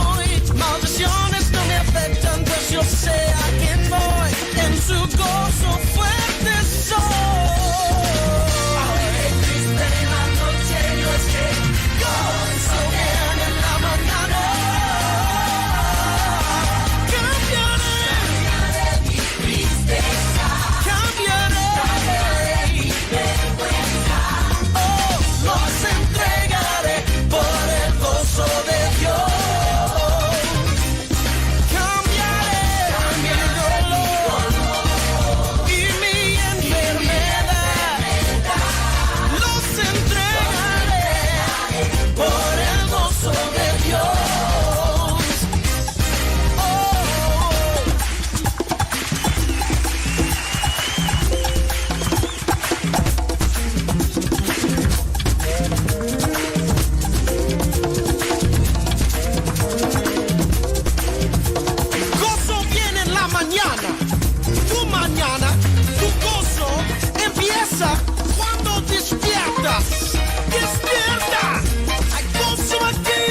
hoy. Maldiciones no me afectan, pues yo sé a quién voy. En su gozo fuerte soy. Aunque triste en la noche, yo sé gozo bien en la mañana. Cambiaré mi tristeza, cambiaré mi vergüenza. Los entregaré por el gozo de Dios. Cambiaré mi dolor y mi enfermedad. Los entregaré por el gozo de Dios. Gozo viene en la mañana, tu gozo empieza cuando despiertas. Despierta, hay gozo aquí.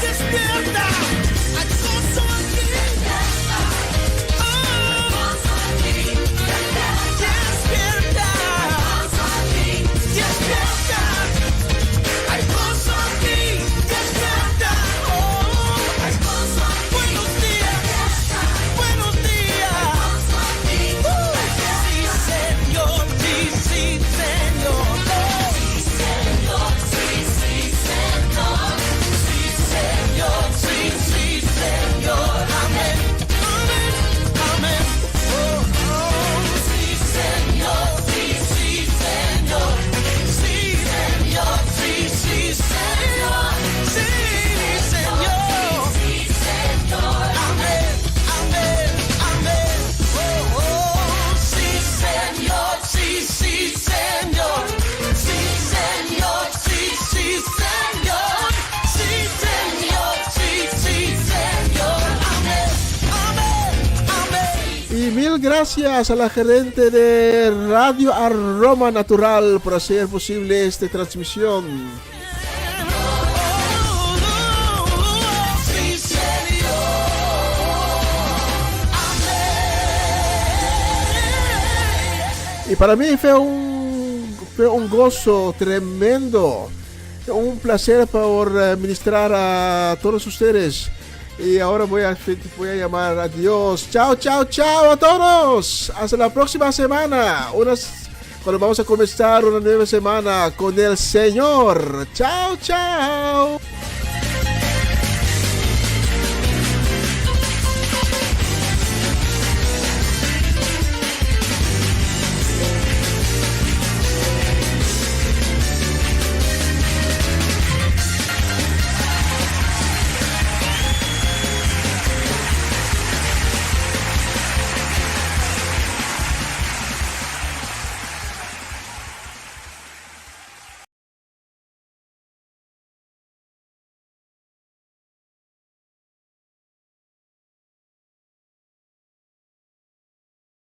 Despierta, hay gozo aquí. Despierta, despierta, hay gozo aquí. Despierta, hay gozo aquí. Buenos días, buenos días. Sí, Señor, sí, sí, Señor. Sí, Señor, sí, sí, Señor. Sí, Señor, sí, sí, Señor. Amén, amén, amén. Oh, oh. Sí, Señor, sí, sí, Señor. Sí, Señor, sí, sí, Señor. Sí, Señor. Sí, Señor. Amén, amén, amén. Oh, oh. Sí, Señor, sí, sí, Señor. Sí, Señor, sí, sí, Señor. Sí, Señor, sí, sí, Señor. Amén, amén, amén. Y mil gracias a la gerente de Radio Aroma Natural por hacer posible esta transmisión. Sí, Señor. Amén. Y para mí fue un gozo tremendo, un placer por ministrar a todos ustedes. Y ahora voy a llamar a Dios. Chao, chao, chao a todos. Hasta la próxima semana. Cuando vamos a comenzar una nueva semana con el Señor. Chao, chao.